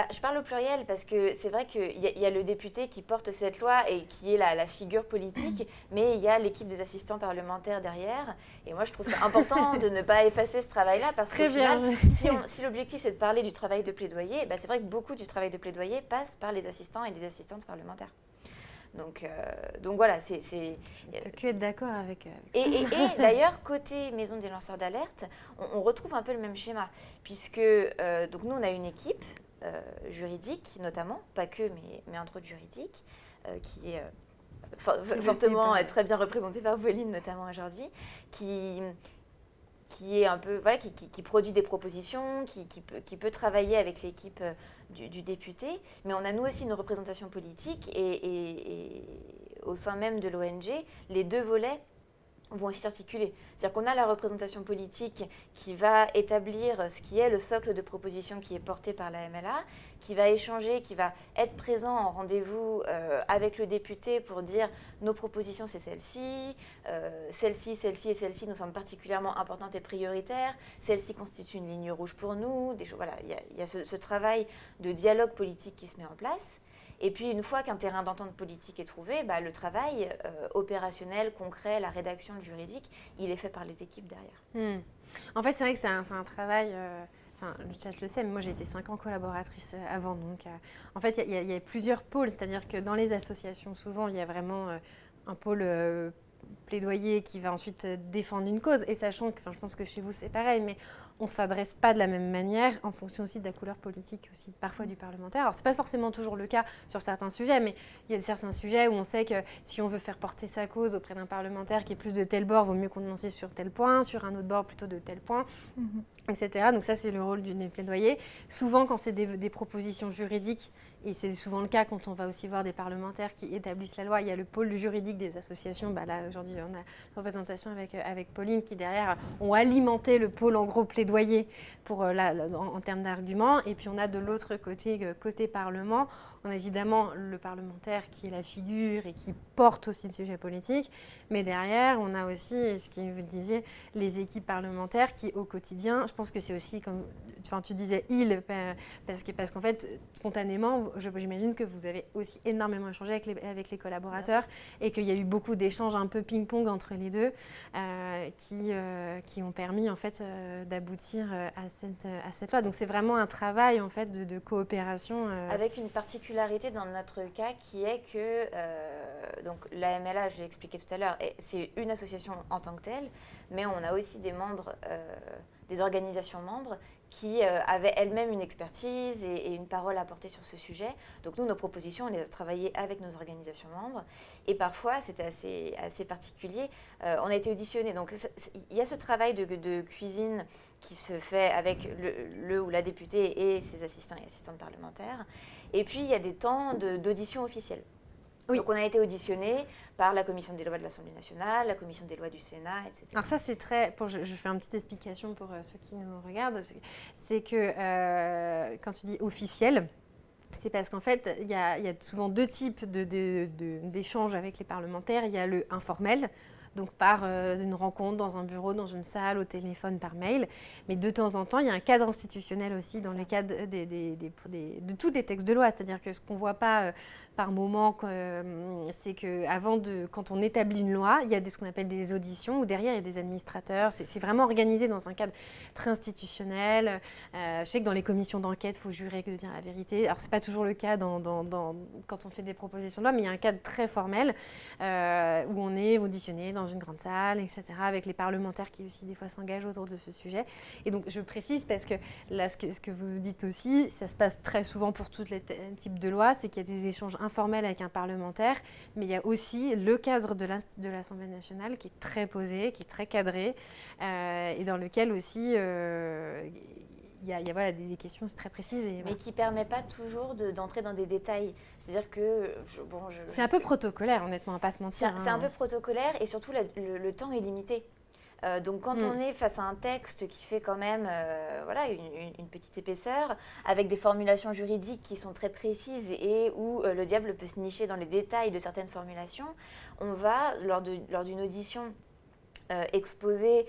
je parle au pluriel parce que c'est vrai qu'il y a le député qui porte cette loi et qui est la figure politique, mais il y a l'équipe des assistants parlementaires derrière. Et moi, je trouve ça important de ne pas effacer ce travail-là parce qu'au final, si l'objectif c'est de parler du travail de plaidoyer, c'est vrai que beaucoup du travail de plaidoyer passe par les assistants et les assistantes parlementaires. Donc voilà, c'est... Je ne peux que être d'accord avec... Et d'ailleurs, côté Maison des lanceurs d'alerte, on retrouve un peu le même schéma, puisque donc nous, on a une équipe juridique notamment, pas que, mais entre autres juridique, qui est fortement très bien représentée par Pauline notamment aujourd'hui, qui est un peu, voilà, qui produit des propositions, qui peut travailler avec l'équipe du député, mais on a nous aussi une représentation politique et au sein même de l'ONG, les 2 volets vont aussi s'articuler. C'est-à-dire qu'on a la représentation politique qui va établir ce qui est le socle de propositions qui est porté par la MLA, qui va échanger, qui va être présent en rendez-vous avec le député pour dire nos propositions c'est celle-ci, celle-ci et celle-ci nous semblent particulièrement importantes et prioritaires, celle-ci constitue une ligne rouge pour nous, voilà, il y a ce travail de dialogue politique qui se met en place. Et puis, une fois qu'un terrain d'entente politique est trouvé, le travail opérationnel, concret, la rédaction juridique, il est fait par les équipes derrière. En fait, c'est vrai que c'est un travail... le chat le sait, mais moi j'ai été 5 ans collaboratrice avant. Donc, en fait, il y a plusieurs pôles. C'est-à-dire que dans les associations, souvent, il y a vraiment un pôle plaidoyer qui va ensuite défendre une cause. Et sachant que, je pense que chez vous, c'est pareil, mais on ne s'adresse pas de la même manière en fonction aussi de la couleur politique, aussi parfois du parlementaire. Alors, ce n'est pas forcément toujours le cas sur certains sujets, mais il y a certains sujets où on sait que si on veut faire porter sa cause auprès d'un parlementaire qui est plus de tel bord, vaut mieux qu'on insiste sur tel point, sur un autre bord plutôt de tel point, etc. Donc ça, c'est le rôle du plaidoyer. Souvent, quand c'est des propositions juridiques, et c'est souvent le cas quand on va aussi voir des parlementaires qui établissent la loi, il y a le pôle juridique des associations. Là, aujourd'hui, on a une représentation avec Pauline qui, derrière, ont alimenté le pôle, en gros, plaidoyer pour, en termes d'arguments. Et puis, on a de l'autre côté Parlement, on a évidemment le parlementaire qui est la figure et qui porte aussi le sujet politique. Mais derrière, on a aussi, ce que vous disiez, les équipes parlementaires qui, au quotidien, je pense que c'est aussi, comme tu disais, parce qu'en fait, spontanément, j'imagine que vous avez aussi énormément échangé avec les collaborateurs et qu'il y a eu beaucoup d'échanges un peu ping-pong entre les deux qui ont permis en fait d'aboutir à cette loi. Donc c'est vraiment un travail en fait de coopération. Avec une particularité dans notre cas qui est que donc la MLA, je l'ai expliqué tout à l'heure, c'est une association en tant que telle, mais on a aussi des membres, des organisations membres qui avaient elles-mêmes une expertise et une parole à porter sur ce sujet. Donc nous, nos propositions, on les a travaillées avec nos organisations membres. Et parfois, c'était assez particulier. On a été auditionnés. Donc il y a ce travail de cuisine qui se fait avec le ou la députée et ses assistants et assistantes parlementaires. Et puis, il y a des temps d'audition officielle. Oui. Donc, on a été auditionnés par la Commission des lois de l'Assemblée nationale, la Commission des lois du Sénat, etc. Alors ça, c'est très... je fais une petite explication pour ceux qui nous regardent. C'est que quand tu dis officiel, c'est parce qu'en fait, il y a souvent 2 types d'échanges avec les parlementaires. Il y a le informel. donc par une rencontre dans un bureau, dans une salle, au téléphone, par mail. Mais de temps en temps, il y a un cadre institutionnel aussi dans les cadres de tous les textes de loi. C'est-à-dire que ce qu'on ne voit pas par moment, c'est que quand on établit une loi, il y a ce qu'on appelle des auditions où derrière il y a des administrateurs. C'est vraiment organisé dans un cadre très institutionnel. Je sais que dans les commissions d'enquête, il faut jurer que de dire la vérité. Alors c'est pas toujours le cas quand on fait des propositions de loi, mais il y a un cadre très formel où on est auditionné dans une grande salle, etc., avec les parlementaires qui aussi des fois s'engagent autour de ce sujet. Et donc je précise parce que là, ce que vous dites aussi, ça se passe très souvent pour tous les types de lois, c'est qu'il y a des échanges informels avec un parlementaire, mais il y a aussi le cadre de l'Assemblée nationale qui est très posé, qui est très cadré, et dans lequel aussi il y a voilà, des questions très précises. Mais qui ne permet pas toujours d'entrer dans des détails. C'est-à-dire que... c'est un peu protocolaire, honnêtement, à ne pas se mentir. C'est un peu protocolaire et surtout le temps est limité. Donc quand on est face à un texte qui fait quand même une petite épaisseur, avec des formulations juridiques qui sont très précises et où le diable peut se nicher dans les détails de certaines formulations, on va, lors d'une audition, exposer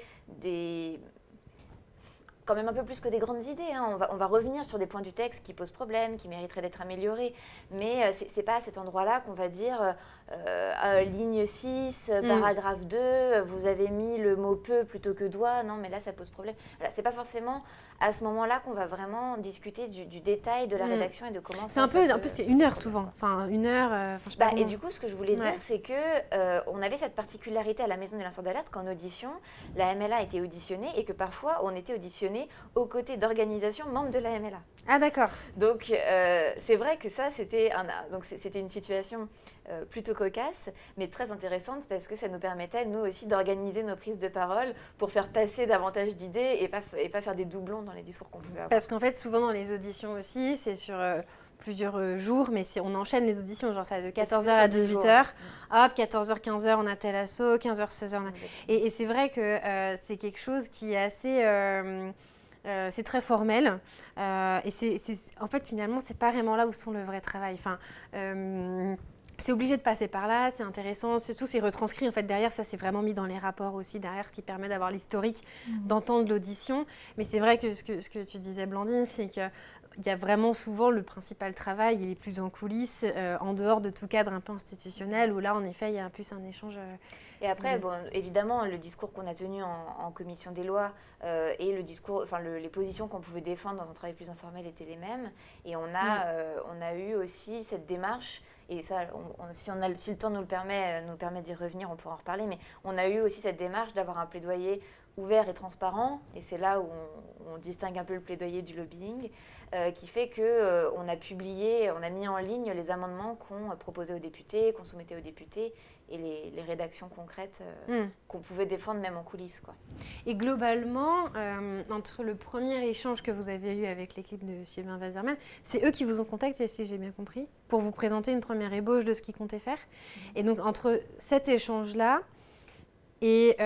quand même un peu plus que des grandes idées. Hein. On va revenir sur des points du texte qui posent problème, qui mériteraient d'être améliorés. Mais ce n'est pas à cet endroit-là qu'on va dire ligne 6, paragraphe 2, vous avez mis le mot peut plutôt que doit. Non, mais là, ça pose problème. Voilà, ce n'est pas forcément à ce moment-là qu'on va vraiment discuter du détail de la rédaction et de comment c'est c'est 1 heure souvent. Enfin, 1 heure. Et du coup, ce que je voulais dire, c'est que on avait cette particularité à la Maison des lanceurs d'alerte qu'en audition, la MLA était auditionnée et que parfois, on était auditionné aux côtés d'organisations membres de la MLA. Ah d'accord. Donc c'est vrai que ça c'était une situation plutôt cocasse, mais très intéressante parce que ça nous permettait nous aussi d'organiser nos prises de parole pour faire passer davantage d'idées et pas faire des doublons dans les discours qu'on pouvait avoir. Parce qu'en fait souvent dans les auditions aussi c'est sur plusieurs jours, mais on enchaîne les auditions, genre ça va de 14h à 18h, hop, 14h, 15h on a tel assaut, 15h, 16h on a... Et c'est vrai que c'est quelque chose qui est assez... c'est très formel et en fait finalement c'est pas vraiment là où sont le vrai travail. Enfin, c'est obligé de passer par là, c'est intéressant, surtout c'est retranscrit en fait derrière, ça c'est vraiment mis dans les rapports aussi derrière, ce qui permet d'avoir l'historique, d'entendre l'audition. Mais c'est vrai que ce que tu disais Blandine, c'est que il y a vraiment souvent le principal travail, il est plus en coulisses, en dehors de tout cadre un peu institutionnel, où là en effet il y a plus un échange. Et après, évidemment, le discours qu'on a tenu en commission des lois et le discours, les positions qu'on pouvait défendre dans un travail plus informel étaient les mêmes. Et on a eu aussi cette démarche. Et ça, si le temps nous le permet d'y revenir, on pourra en reparler. Mais on a eu aussi cette démarche d'avoir un plaidoyer ouvert et transparent. Et c'est là où on distingue un peu le plaidoyer du lobbying, qui fait qu'on a mis en ligne les amendements qu'on proposait aux députés, qu'on soumettait aux députés, et les rédactions concrètes qu'on pouvait défendre même en coulisses, quoi. Et globalement, entre le premier échange que vous avez eu avec l'équipe de Sylvain Waserman, c'est eux qui vous ont contacté, si j'ai bien compris, pour vous présenter une première ébauche de ce qu'ils comptaient faire. Et donc, entre cet échange-là et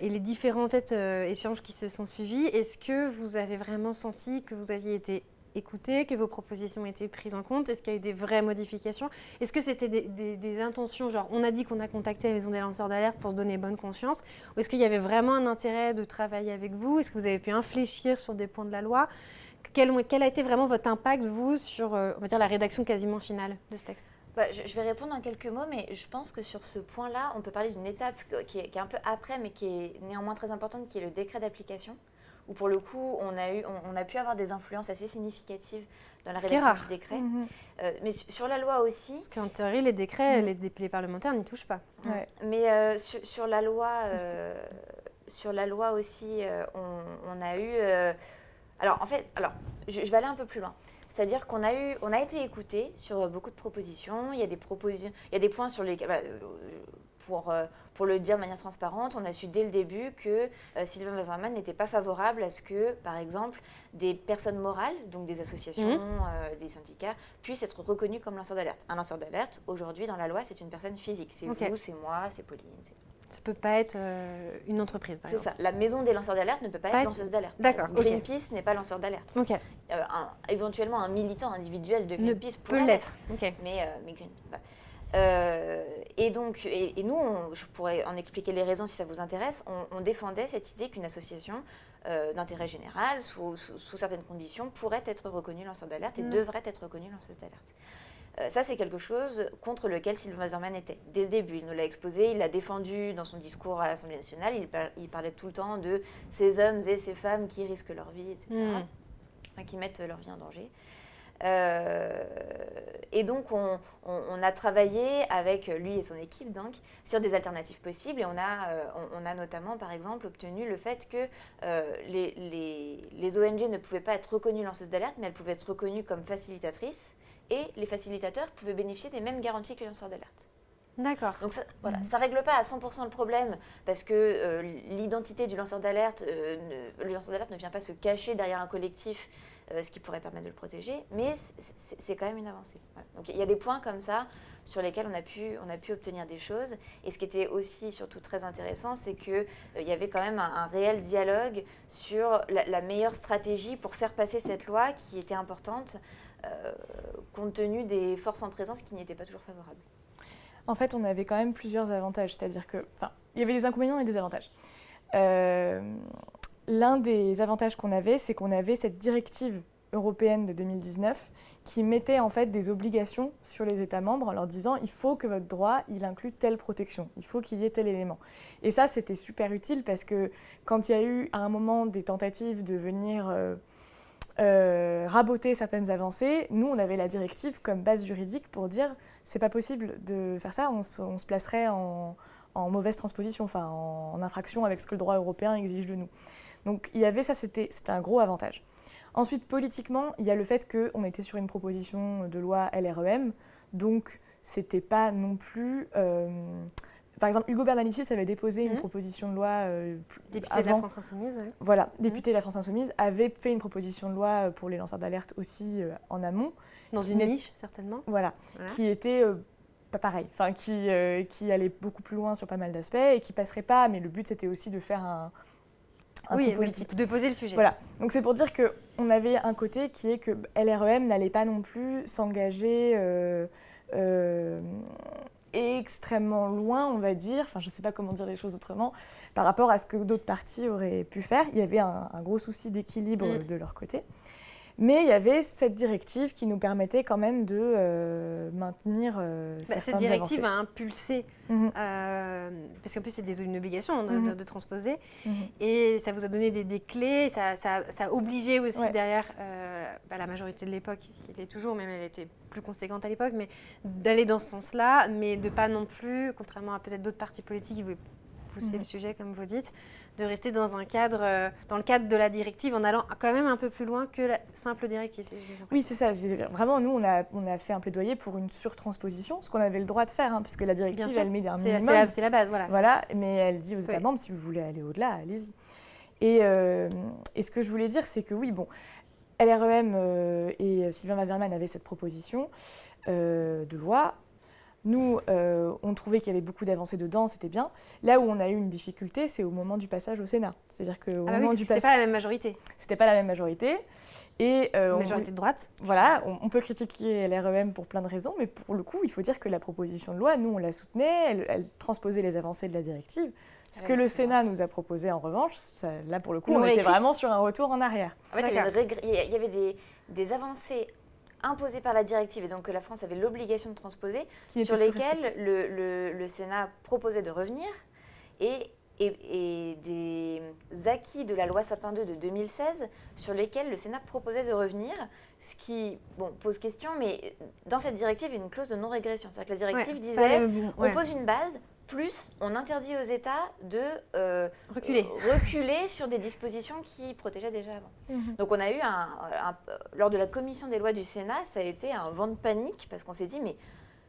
les différents échanges qui se sont suivis, est-ce que vous avez vraiment senti que vous aviez été écouté, que vos propositions étaient prises en compte? Est-ce qu'il y a eu des vraies modifications? Est-ce que c'était des intentions, genre on a dit qu'on a contacté la Maison des lanceurs d'alerte pour se donner bonne conscience, ou est-ce qu'il y avait vraiment un intérêt de travailler avec vous? Est-ce que vous avez pu infléchir sur des points de la loi? Quel a été vraiment votre impact, vous, sur on va dire, la rédaction quasiment finale de ce texte? Je vais répondre en quelques mots, mais je pense que sur ce point-là, on peut parler d'une étape qui est un peu après, mais qui est néanmoins très importante, qui est le décret d'application, où pour le coup, on a pu avoir des influences assez significatives dans la rédaction du décret. Mais sur la loi aussi... Parce qu'en théorie, les décrets, les parlementaires n'y touchent pas. Ouais. Mais sur la loi aussi, on a eu... je vais aller un peu plus loin. C'est-à-dire qu'on a été écoutés sur beaucoup de propositions. Il y a des points sur lesquels... Pour le dire de manière transparente, on a su dès le début que Sylvain Waserman n'était pas favorable à ce que, par exemple, des personnes morales, donc des associations, des syndicats, puissent être reconnus comme lanceurs d'alerte. Un lanceur d'alerte, aujourd'hui, dans la loi, c'est une personne physique. C'est vous, c'est moi, c'est Pauline. Ça ne peut pas être une entreprise, par exemple. C'est ça. La maison des lanceurs d'alerte ne peut pas être lanceuse d'alerte. D'accord. Greenpeace n'est pas lanceur d'alerte. Okay. Éventuellement, un militant individuel de Greenpeace peut l'être. Okay. Mais Greenpeace, voilà. Et nous, je pourrais en expliquer les raisons si ça vous intéresse, on défendait cette idée qu'une association d'intérêt général, sous certaines conditions, pourrait être reconnue lanceur d'alerte et devrait être reconnue lanceuse d'alerte. Ça, c'est quelque chose contre lequel Sylvain Waserman était. Dès le début, il nous l'a exposé, il l'a défendu dans son discours à l'Assemblée nationale, il parlait tout le temps de ces hommes et ces femmes qui risquent leur vie, etc., enfin, qui mettent leur vie en danger. Et donc, on a travaillé avec lui et son équipe donc, sur des alternatives possibles. Et on a notamment, par exemple, obtenu le fait que les ONG ne pouvaient pas être reconnues lanceuses d'alerte, mais elles pouvaient être reconnues comme facilitatrices. Et les facilitateurs pouvaient bénéficier des mêmes garanties que les lanceurs d'alerte. D'accord. Donc ça règle pas à 100% le problème parce que l'identité du lanceur d'alerte, le lanceur d'alerte ne vient pas se cacher derrière un collectif, ce qui pourrait permettre de le protéger, mais c'est quand même une avancée. Voilà. Donc il y a des points comme ça sur lesquels on a pu obtenir des choses. Et ce qui était aussi surtout très intéressant, c'est qu'il y avait quand même un réel dialogue sur la meilleure stratégie pour faire passer cette loi qui était importante compte tenu des forces en présence qui n'y étaient pas toujours favorables. En fait, on avait quand même plusieurs avantages, c'est-à-dire que, il y avait des inconvénients et des avantages. L'un des avantages qu'on avait, c'est qu'on avait cette directive européenne de 2019 qui mettait en fait des obligations sur les États membres en leur disant il faut que votre droit il inclue telle protection, il faut qu'il y ait tel élément. Et ça, c'était super utile parce que quand il y a eu à un moment des tentatives de venir raboter certaines avancées, nous on avait la directive comme base juridique pour dire c'est pas possible de faire ça, on se placerait en mauvaise transposition, enfin en infraction avec ce que le droit européen exige de nous. Donc il y avait ça, c'était un gros avantage. Ensuite, politiquement, il y a le fait qu'on était sur une proposition de loi LREM, donc c'était pas non plus... Par exemple, Ugo Bernalicis avait déposé une proposition de loi député de la France Insoumise. Ouais. Voilà, député de la France Insoumise avait fait une proposition de loi pour les lanceurs d'alerte aussi en amont. Dans une niche, certainement. Voilà, qui était pas pareil, enfin qui allait beaucoup plus loin sur pas mal d'aspects et qui passerait pas, mais le but c'était aussi de faire un coup politique. De poser le sujet. Voilà, donc c'est pour dire qu'on avait un côté qui est que LREM n'allait pas non plus s'engager extrêmement loin, on va dire, enfin je ne sais pas comment dire les choses autrement, par rapport à ce que d'autres partis auraient pu faire. Il y avait un gros souci d'équilibre de leur côté. Mais il y avait cette directive qui nous permettait quand même de maintenir certaines cette directive avancées. a impulsé, parce qu'en plus c'est une obligation de transposer, et ça vous a donné des clés, ça a obligé aussi derrière la majorité de l'époque, qui l'est toujours, même elle était plus conséquente à l'époque, mais d'aller dans ce sens-là, mais de pas non plus, contrairement à peut-être d'autres partis politiques qui voulaient pousser le sujet, comme vous dites, de rester dans un cadre, dans le cadre de la directive, en allant quand même un peu plus loin que la simple directive. Oui, c'est ça. Vraiment, nous, on a fait un plaidoyer pour une surtransposition, ce qu'on avait le droit de faire, puisque la directive, elle met un minimum. C'est la base, voilà. Voilà, mais elle dit aux États membres, si vous voulez aller au-delà, allez-y. Et ce que je voulais dire, c'est que oui, bon, LREM et Sylvain Waserman avaient cette proposition de loi. Nous, on trouvait qu'il y avait beaucoup d'avancées dedans, c'était bien. Là où on a eu une difficulté, c'est au moment du passage au Sénat. C'est-à-dire qu'au moment du passage... C'était pas la même majorité. C'était pas la même majorité. Et, majorité de droite. Voilà, on peut critiquer l'REM pour plein de raisons, mais pour le coup, il faut dire que la proposition de loi, nous, on la soutenait, elle transposait les avancées de la directive. Ce que le Sénat nous a proposé, en revanche, là, pour le coup, on était vraiment sur un retour en arrière. En fait, il y avait des avancées imposées par la directive et donc que la France avait l'obligation de transposer, sur lesquelles le Sénat proposait de revenir et des acquis de la loi Sapin II de 2016 sur lesquels le Sénat proposait de revenir, ce qui pose question, mais dans cette directive, il y a une clause de non-régression. C'est-à-dire que la directive disait on pose une base, plus on interdit aux États de reculer sur des dispositions qui protégeaient déjà avant. Donc on a eu lors de la commission des lois du Sénat, ça a été un vent de panique parce qu'on s'est dit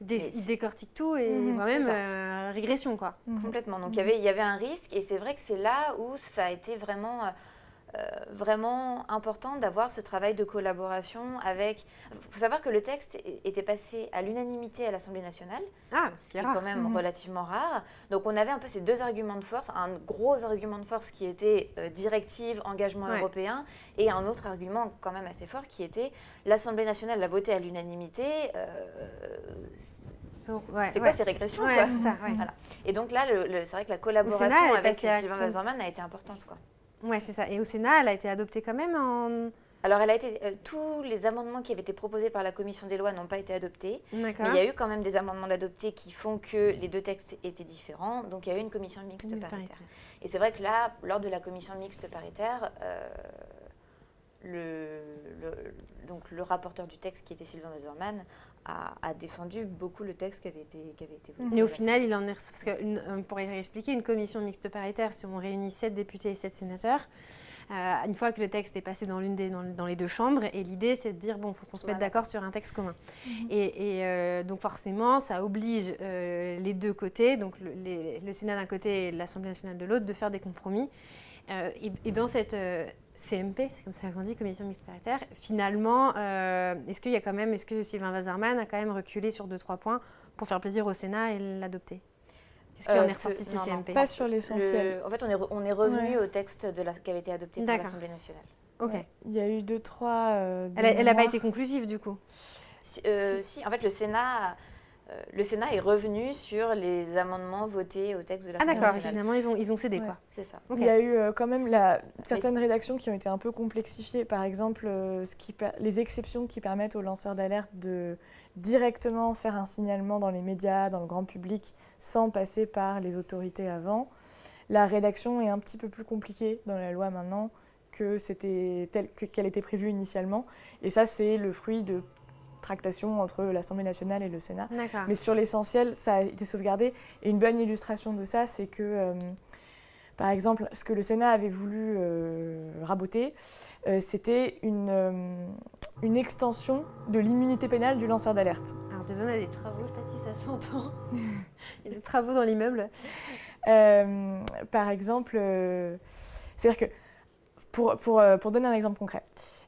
ils décortiquent tout et quand même régression quoi. Complètement. Donc il y avait un risque et c'est vrai que c'est là où ça a été vraiment important d'avoir ce travail de collaboration avec... Il faut savoir que le texte était passé à l'unanimité à l'Assemblée nationale. Ah, c'est rare. Quand même relativement rare. Donc on avait un peu ces deux arguments de force. Un gros argument de force qui était directive, engagement européen, et un autre argument quand même assez fort qui était l'Assemblée nationale l'a voté à l'unanimité. c'est quoi ces régressions Ouais, quoi. c'est ça, ouais. Voilà. Et donc là, c'est vrai que la collaboration Sénat, elle est avec passée à Sylvain Waserman a été importante, quoi. Ouais, c'est ça. Et au Sénat, elle a été adoptée quand même Alors, tous les amendements qui avaient été proposés par la commission des lois n'ont pas été adoptés. D'accord. Mais il y a eu quand même des amendements d'adopter qui font que les deux textes étaient différents. Donc, il y a eu une commission mixte paritaire. Et c'est vrai que là, lors de la commission mixte paritaire, donc le rapporteur du texte, qui était Sylvain Waserman, a défendu beaucoup le texte qui avait été voté. Et au final, il en est... Parce que, pour expliquer, une commission mixte paritaire, si on réunit 7 députés et 7 sénateurs, une fois que le texte est passé dans les deux chambres, et l'idée, c'est de dire, bon, il faut qu'on se mette d'accord sur un texte commun. Donc forcément, ça oblige les deux côtés, donc le Sénat d'un côté et l'Assemblée nationale de l'autre, de faire des compromis. Et dans cette CMP, c'est comme ça qu'on dit, commission mixte paritaire, finalement, est-ce que Sylvain Waserman a quand même reculé sur 2-3 points pour faire plaisir au Sénat et l'adopter? Qu'est-ce qu'il en est ressorti de ces CMP? Pas sur l'essentiel. En fait, on est revenu au texte qui avait été adopté par l'Assemblée nationale. Ok. Ouais. Il y a eu 2-3... Elle n'a pas été conclusive, du coup? Si, en fait, le Sénat est revenu sur les amendements votés au texte de l'Assemblée nationale. Ah d'accord, finalement, ils ont cédé, quoi. C'est ça. Okay. Il y a eu quand même certaines rédactions qui ont été un peu complexifiées. Par exemple, les exceptions qui permettent aux lanceurs d'alerte de directement faire un signalement dans les médias, dans le grand public, sans passer par les autorités avant. La rédaction est un petit peu plus compliquée dans la loi maintenant qu'elle était prévue initialement. Et ça, c'est le fruit de tractation entre l'Assemblée nationale et le Sénat. Mais sur l'essentiel, ça a été sauvegardé. Et une bonne illustration de ça, c'est que, par exemple, ce que le Sénat avait voulu raboter, c'était une extension de l'immunité pénale du lanceur d'alerte. Alors désolé, il y a des travaux, je ne sais pas si ça s'entend. Il y a des travaux dans l'immeuble. Par exemple, c'est-à-dire que, pour donner un exemple concret,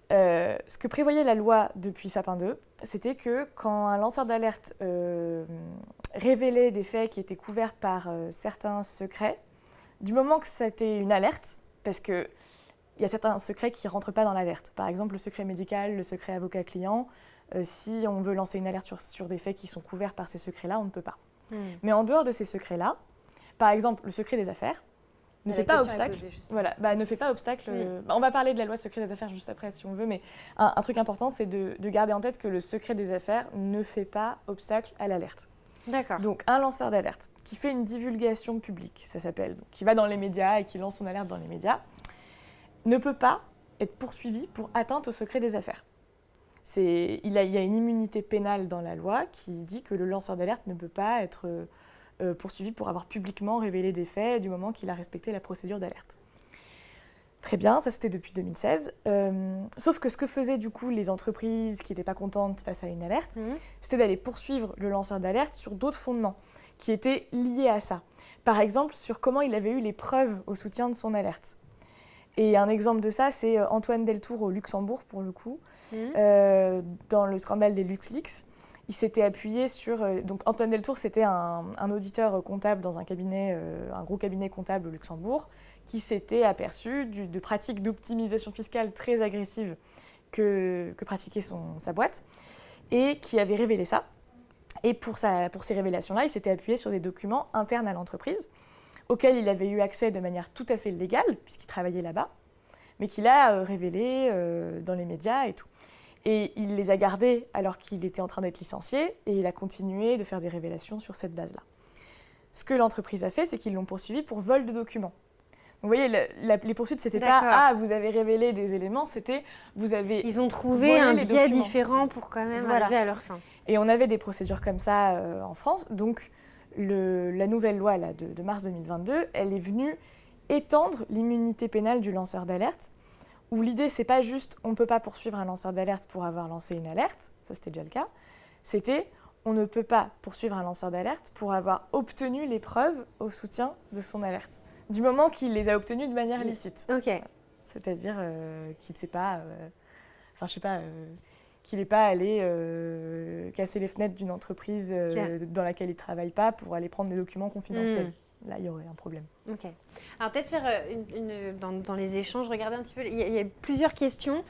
ce que prévoyait la loi depuis Sapin 2, c'était que quand un lanceur d'alerte révélait des faits qui étaient couverts par certains secrets, du moment que c'était une alerte, parce qu'il y a certains secrets qui ne rentrent pas dans l'alerte, par exemple le secret médical, le secret avocat-client, si on veut lancer une alerte sur des faits qui sont couverts par ces secrets-là, on ne peut pas. Mais en dehors de ces secrets-là, par exemple le secret des affaires, ne fait pas obstacle. Ne fait pas obstacle. On va parler de la loi secret des affaires juste après si on veut, mais un truc important, c'est de garder en tête que le secret des affaires ne fait pas obstacle à l'alerte. D'accord. Donc un lanceur d'alerte qui fait une divulgation publique, ça s'appelle, qui va dans les médias et qui lance son alerte dans les médias, ne peut pas être poursuivi pour atteinte au secret des affaires. Il y a une immunité pénale dans la loi qui dit que le lanceur d'alerte ne peut pas être poursuivi pour avoir publiquement révélé des faits du moment qu'il a respecté la procédure d'alerte. Très bien, ça c'était depuis 2016. Sauf que ce que faisaient du coup les entreprises qui n'étaient pas contentes face à une alerte, c'était d'aller poursuivre le lanceur d'alerte sur d'autres fondements qui étaient liés à ça. Par exemple, sur comment il avait eu les preuves au soutien de son alerte. Et un exemple de ça, c'est Antoine Deltour au Luxembourg, pour le coup, dans le scandale des LuxLeaks. Il s'était appuyé sur... donc Antoine Deltour, c'était un auditeur comptable dans un cabinet, un gros cabinet comptable au Luxembourg, qui s'était aperçu de pratiques d'optimisation fiscale très agressives que pratiquait sa boîte, et qui avait révélé ça. Et pour ces révélations-là, il s'était appuyé sur des documents internes à l'entreprise, auxquels il avait eu accès de manière tout à fait légale, puisqu'il travaillait là-bas, mais qu'il a révélé dans les médias et tout. Et il les a gardés alors qu'il était en train d'être licencié, et il a continué de faire des révélations sur cette base-là. Ce que l'entreprise a fait, c'est qu'ils l'ont poursuivi pour vol de documents. Donc, vous voyez, les poursuites, c'était pas « Ah, vous avez révélé des éléments », c'était « Vous avez Ils ont trouvé un biais différent pour quand même arriver à leur fin. Et on avait des procédures comme ça en France. Donc, la nouvelle loi là, de mars 2022, elle est venue étendre l'immunité pénale du lanceur d'alerte, où l'idée, c'est pas juste on ne peut pas poursuivre un lanceur d'alerte pour avoir lancé une alerte, ça c'était déjà le cas, c'était on ne peut pas poursuivre un lanceur d'alerte pour avoir obtenu les preuves au soutien de son alerte, du moment qu'il les a obtenues de manière licite. Ok. C'est-à-dire qu'il ne s'est pas... qu'il n'est pas allé casser les fenêtres d'une entreprise dans laquelle il ne travaille pas pour aller prendre des documents confidentiels. là, il y aurait un problème. Ok. Alors peut-être faire dans les échanges, regarder un petit peu. Il y a plusieurs questions.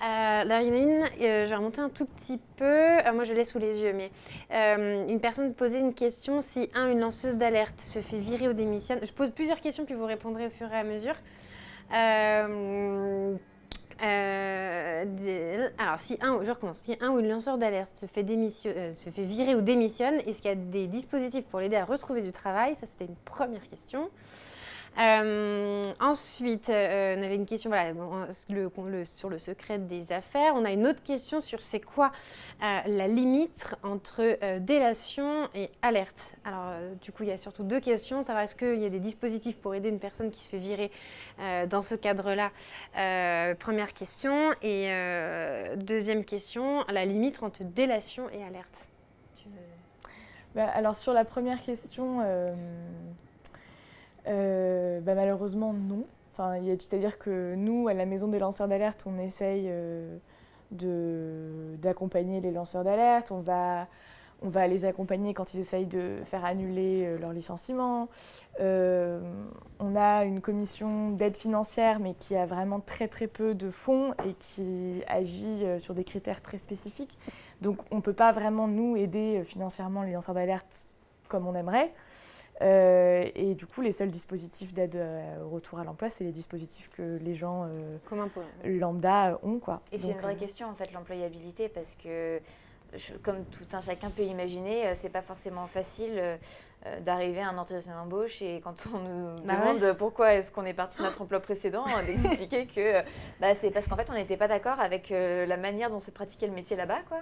Là, il y en a une, je vais remonter un tout petit peu. Moi, je l'ai sous les yeux, mais une personne posait une question si une lanceuse d'alerte se fait virer ou démissionne. Je pose plusieurs questions, puis vous répondrez au fur et à mesure. Alors, je recommence. Si un ou une lanceur d'alerte se fait virer ou démissionne, est-ce qu'il y a des dispositifs pour l'aider à retrouver du travail? Ça, c'était une première question. Ensuite, on avait une question sur le secret des affaires. On a une autre question sur c'est quoi la limite entre délation et alerte. Alors, du coup, il y a surtout deux questions. Savoir est-ce qu'il y a des dispositifs pour aider une personne qui se fait virer dans ce cadre-là. Première question. Et deuxième question, la limite entre délation et alerte. Alors, sur la première question... malheureusement, non. C'est-à-dire que nous, à la Maison des lanceurs d'alerte, on essaye d'accompagner les lanceurs d'alerte. On va les accompagner quand ils essayent de faire annuler leur licenciement. On a une commission d'aide financière, mais qui a vraiment très très peu de fonds et qui agit sur des critères très spécifiques. Donc on ne peut pas vraiment, nous, aider financièrement les lanceurs d'alerte comme on aimerait. Et du coup, les seuls dispositifs d'aide au retour à l'emploi, c'est les dispositifs que les gens lambda ont, quoi. Et c'est une vraie question, en fait, l'employabilité, parce que, comme tout un chacun peut imaginer, c'est pas forcément facile d'arriver à un entretien d'embauche et quand on nous demande pourquoi est-ce qu'on est parti de notre emploi précédent, d'expliquer que c'est parce qu'en fait, on n'était pas d'accord avec la manière dont se pratiquait le métier là-bas, quoi.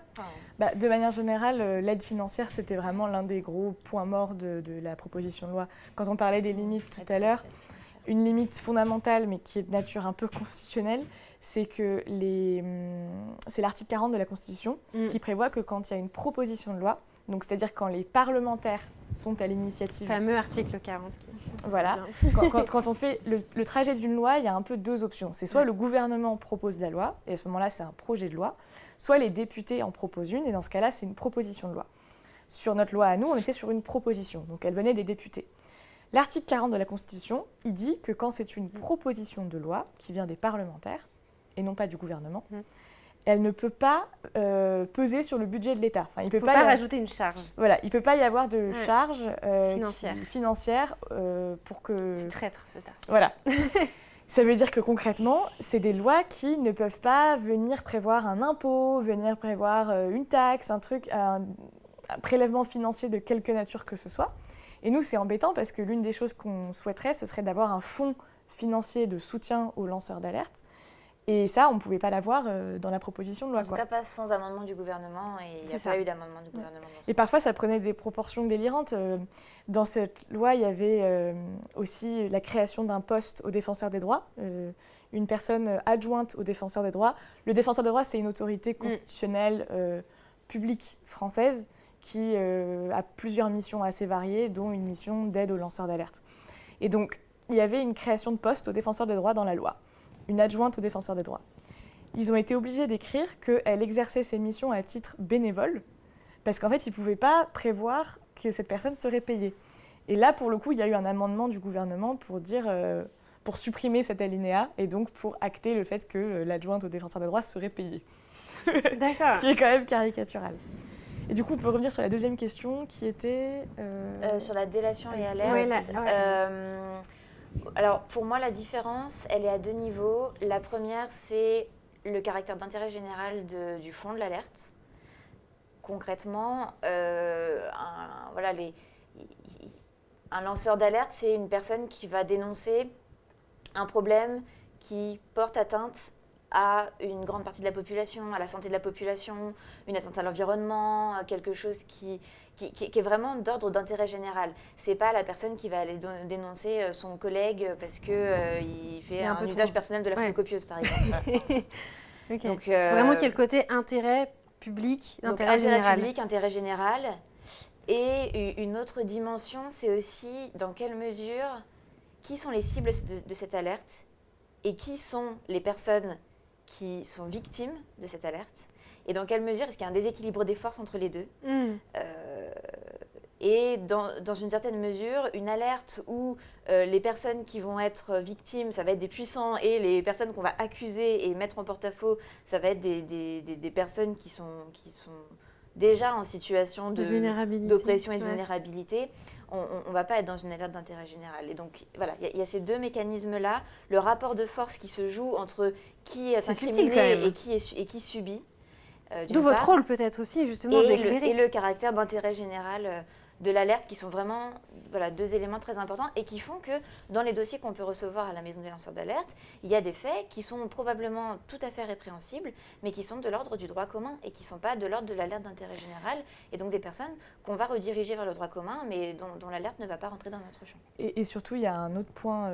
De manière générale, l'aide financière, c'était vraiment l'un des gros points morts de la proposition de loi. Quand on parlait des limites tout à l'heure, une limite fondamentale, mais qui est de nature un peu constitutionnelle, c'est que c'est l'article 40 de la Constitution qui prévoit que quand il y a une proposition de loi, donc c'est-à-dire quand les parlementaires sont à l'initiative... Le fameux article 40. Voilà. Quand on fait le trajet d'une loi, il y a un peu deux options. C'est soit le gouvernement propose la loi, et à ce moment-là, c'est un projet de loi, soit les députés en proposent une, et dans ce cas-là, c'est une proposition de loi. Sur notre loi à nous, on était sur une proposition, donc elle venait des députés. L'article 40 de la Constitution, il dit que quand c'est une proposition de loi qui vient des parlementaires, et non pas du gouvernement, elle ne peut pas peser sur le budget de l'État. Enfin, il ne peut pas rajouter une charge. Voilà, il ne peut pas y avoir de charge financière pour que... C'est traître, cet article. Voilà. Ça veut dire que concrètement, c'est des lois qui ne peuvent pas venir prévoir un impôt, venir prévoir une taxe, un prélèvement financier de quelque nature que ce soit. Et nous, c'est embêtant parce que l'une des choses qu'on souhaiterait, ce serait d'avoir un fonds financier de soutien aux lanceurs d'alerte. Et ça, on ne pouvait pas l'avoir dans la proposition de loi. En tout cas, pas sans amendement du gouvernement, et il n'y a pas eu d'amendement du gouvernement. Et parfois, ça prenait des proportions délirantes. Dans cette loi, il y avait aussi la création d'un poste au défenseur des droits, une personne adjointe au défenseur des droits. Le défenseur des droits, c'est une autorité constitutionnelle publique française qui a plusieurs missions assez variées, dont une mission d'aide aux lanceurs d'alerte. Et donc, il y avait une création de poste au défenseur des droits dans la loi. Une adjointe au défenseur des droits. Ils ont été obligés d'écrire qu'elle exerçait ses missions à titre bénévole, parce qu'en fait, ils ne pouvaient pas prévoir que cette personne serait payée. Et là, pour le coup, il y a eu un amendement du gouvernement pour supprimer cet alinéa, et donc pour acter le fait que l'adjointe au défenseur des droits serait payée. D'accord. Ce qui est quand même caricatural. Et du coup, on peut revenir sur la deuxième question, qui était... Sur la délation et alerte. Alors, pour moi, la différence, elle est à deux niveaux. La première, c'est le caractère d'intérêt général du fond de l'alerte. Concrètement, un lanceur d'alerte, c'est une personne qui va dénoncer un problème qui porte atteinte à une grande partie de la population, à la santé de la population, une atteinte à l'environnement, quelque chose qui est vraiment d'ordre d'intérêt général. C'est pas la personne qui va aller dénoncer son collègue parce qu'il fait un usage personnel de la photocopieuse, par exemple. Okay. Donc, vraiment, quel côté intérêt public, intérêt général. Intérêt général. Et une autre dimension, c'est aussi dans quelle mesure, qui sont les cibles de cette alerte et qui sont les personnes qui sont victimes de cette alerte, et dans quelle mesure est-ce qu'il y a un déséquilibre des forces entre les deux. Et dans une certaine mesure, une alerte où les personnes qui vont être victimes, ça va être des puissants, et les personnes qu'on va accuser et mettre en porte-à-faux, ça va être des personnes qui sont déjà en situation d'oppression et de vulnérabilité, on ne va pas être dans une alerte d'intérêt général. Et donc, voilà, il y a ces deux mécanismes-là, le rapport de force qui se joue entre qui est incriminé et qui subit. D'où votre rôle peut-être aussi, justement, d'éclairer. Et le caractère d'intérêt général de l'alerte, qui sont vraiment deux éléments très importants et qui font que dans les dossiers qu'on peut recevoir à la Maison des lanceurs d'alerte, il y a des faits qui sont probablement tout à fait répréhensibles, mais qui sont de l'ordre du droit commun et qui ne sont pas de l'ordre de l'alerte d'intérêt général, et donc des personnes qu'on va rediriger vers le droit commun, mais dont l'alerte ne va pas rentrer dans notre champ. Et surtout, il y a un autre point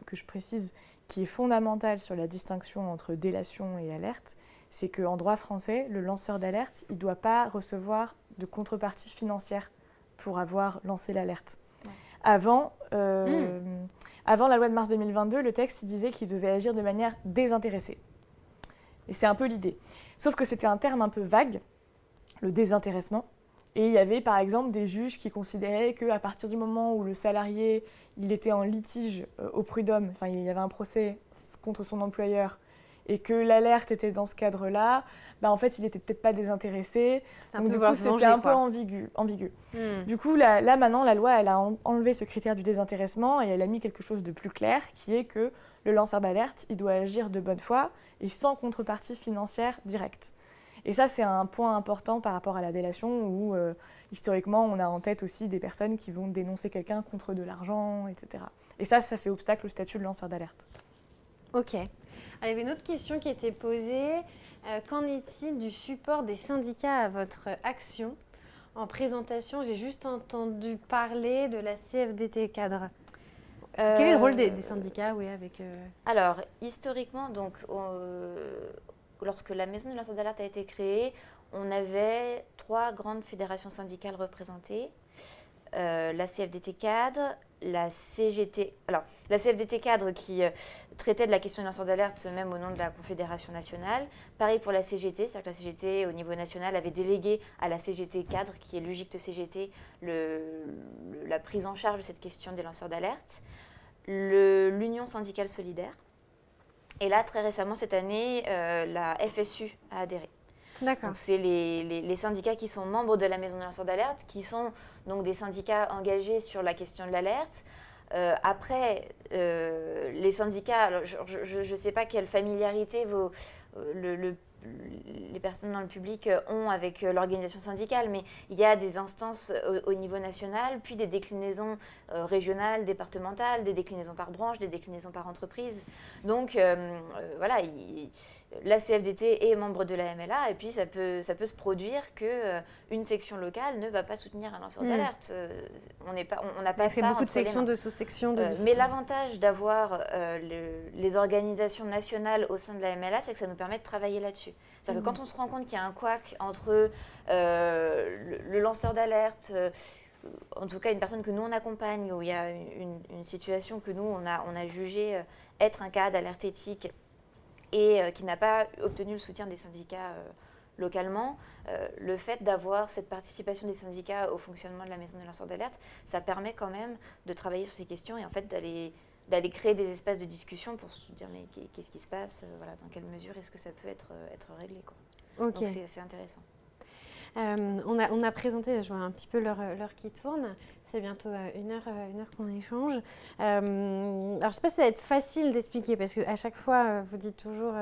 que je précise, qui est fondamental sur la distinction entre délation et alerte, c'est qu'en droit français, le lanceur d'alerte, il ne doit pas recevoir de contrepartie financière pour avoir lancé l'alerte. Ouais. Avant la loi de mars 2022, le texte disait qu'il devait agir de manière désintéressée. Et c'est un peu l'idée. Sauf que c'était un terme un peu vague, le désintéressement. Et il y avait par exemple des juges qui considéraient qu'à partir du moment où le salarié il était en litige au prud'homme, enfin il y avait un procès contre son employeur, et que l'alerte était dans ce cadre-là, en fait, il n'était peut-être pas désintéressé. Donc, du coup, c'était un peu ambigu. Du coup, là, maintenant, la loi, elle a enlevé ce critère du désintéressement et elle a mis quelque chose de plus clair, qui est que le lanceur d'alerte, il doit agir de bonne foi et sans contrepartie financière directe. Et ça, c'est un point important par rapport à la délation où, historiquement, on a en tête aussi des personnes qui vont dénoncer quelqu'un contre de l'argent, etc. Et ça fait obstacle au statut de lanceur d'alerte. Ok. Alors, il y avait une autre question qui était posée. Qu'en est-il du support des syndicats à votre action ? En présentation, j'ai juste entendu parler de la CFDT cadre. Quel est le rôle des syndicats avec, Alors, historiquement, donc, lorsque la Maison des lanceurs d'alerte a été créée, on avait 3 grandes fédérations syndicales représentées. La CFDT cadre, la CGT... Alors, la CFDT cadre qui traitait de la question des lanceurs d'alerte même au nom de la Confédération nationale. Pareil pour la CGT, c'est-à-dire que la CGT au niveau national avait délégué à la CGT cadre, qui est l'UGICT CGT, la prise en charge de cette question des lanceurs d'alerte. L'Union syndicale solidaire. Et là, très récemment, cette année, la FSU a adhéré. D'accord. Donc, c'est les syndicats qui sont membres de la Maison des lanceurs d'alerte, qui sont donc des syndicats engagés sur la question de l'alerte. Après, les syndicats, alors je ne sais pas quelle familiarité les personnes dans le public ont avec l'organisation syndicale, mais il y a des instances au niveau national, puis des déclinaisons régionales, départementales, des déclinaisons par branche, des déclinaisons par entreprise. Donc voilà, la CFDT est membre de la MLA, et puis ça peut se produire qu'une section locale ne va pas soutenir un lanceur d'alerte. On n'a pas ça. Il y a beaucoup de sections, de sous-sections. Mais l'avantage d'avoir les organisations nationales au sein de la MLA, c'est que ça nous permet de travailler là-dessus. C'est-à-dire que quand on se rend compte qu'il y a un couac entre le lanceur d'alerte, en tout cas une personne que nous on accompagne, où il y a une situation que nous on a jugé être un cas d'alerte éthique et qui n'a pas obtenu le soutien des syndicats localement, le fait d'avoir cette participation des syndicats au fonctionnement de la Maison des lanceurs d'alerte, ça permet quand même de travailler sur ces questions et en fait d'aller créer des espaces de discussion pour se dire mais qu'est-ce qui se passe, voilà, dans quelle mesure est-ce que ça peut être réglé, quoi. Okay. Donc c'est intéressant. On a présenté, je vois un petit peu l'heure qui tourne, c'est bientôt une heure qu'on échange. Alors je ne sais pas si ça va être facile d'expliquer parce qu'à chaque fois vous dites toujours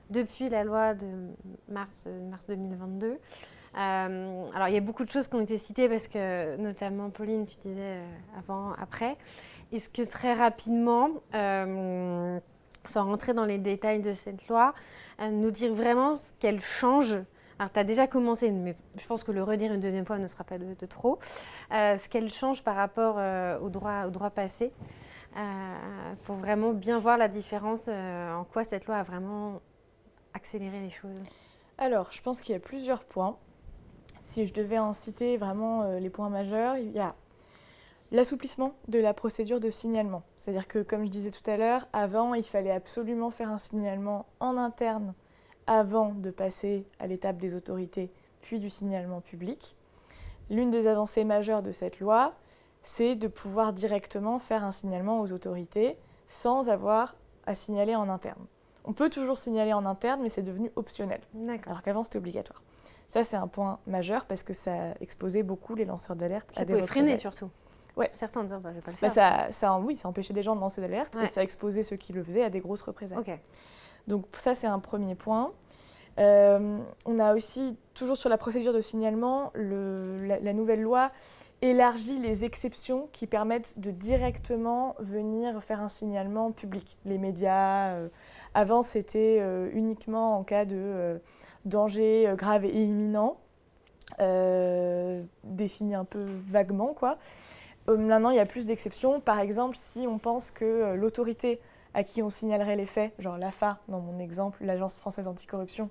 depuis la loi de mars 2022. Alors il y a beaucoup de choses qui ont été citées parce que notamment Pauline, tu disais avant, après. Est-ce que très rapidement, sans rentrer dans les détails de cette loi, nous dire vraiment ce qu'elle change? Alors, tu as déjà commencé, mais je pense que le redire une deuxième fois ne sera pas de trop. Ce qu'elle change par rapport au droit passé, pour vraiment bien voir la différence, en quoi cette loi a vraiment accéléré les choses. Alors, je pense qu'il y a plusieurs points. Si je devais en citer vraiment les points majeurs, il y a l'assouplissement de la procédure de signalement. C'est-à-dire que, comme je disais tout à l'heure, avant, il fallait absolument faire un signalement en interne avant de passer à l'étape des autorités, puis du signalement public. L'une des avancées majeures de cette loi, c'est de pouvoir directement faire un signalement aux autorités sans avoir à signaler en interne. On peut toujours signaler en interne, mais c'est devenu optionnel, D'accord. alors qu'avant c'était obligatoire. Ça, c'est un point majeur parce que ça exposait beaucoup les lanceurs d'alerte à Ça des pouvait freiner représailles. surtout. Ouais. Certains disent, je vais pas le Bah, faire. ça empêchait des gens de lancer d'alerte et ça exposait ceux qui le faisaient à des grosses représailles. Ok. Donc ça, c'est un premier point. On a aussi, toujours sur la procédure de signalement, la nouvelle loi élargit les exceptions qui permettent de directement venir faire un signalement public. Les médias, avant c'était uniquement en cas de danger grave et imminent, défini un peu vaguement, quoi. Maintenant, il y a plus d'exceptions. Par exemple, si on pense que l'autorité à qui on signalerait les faits, genre l'AFA, dans mon exemple, l'Agence française anticorruption,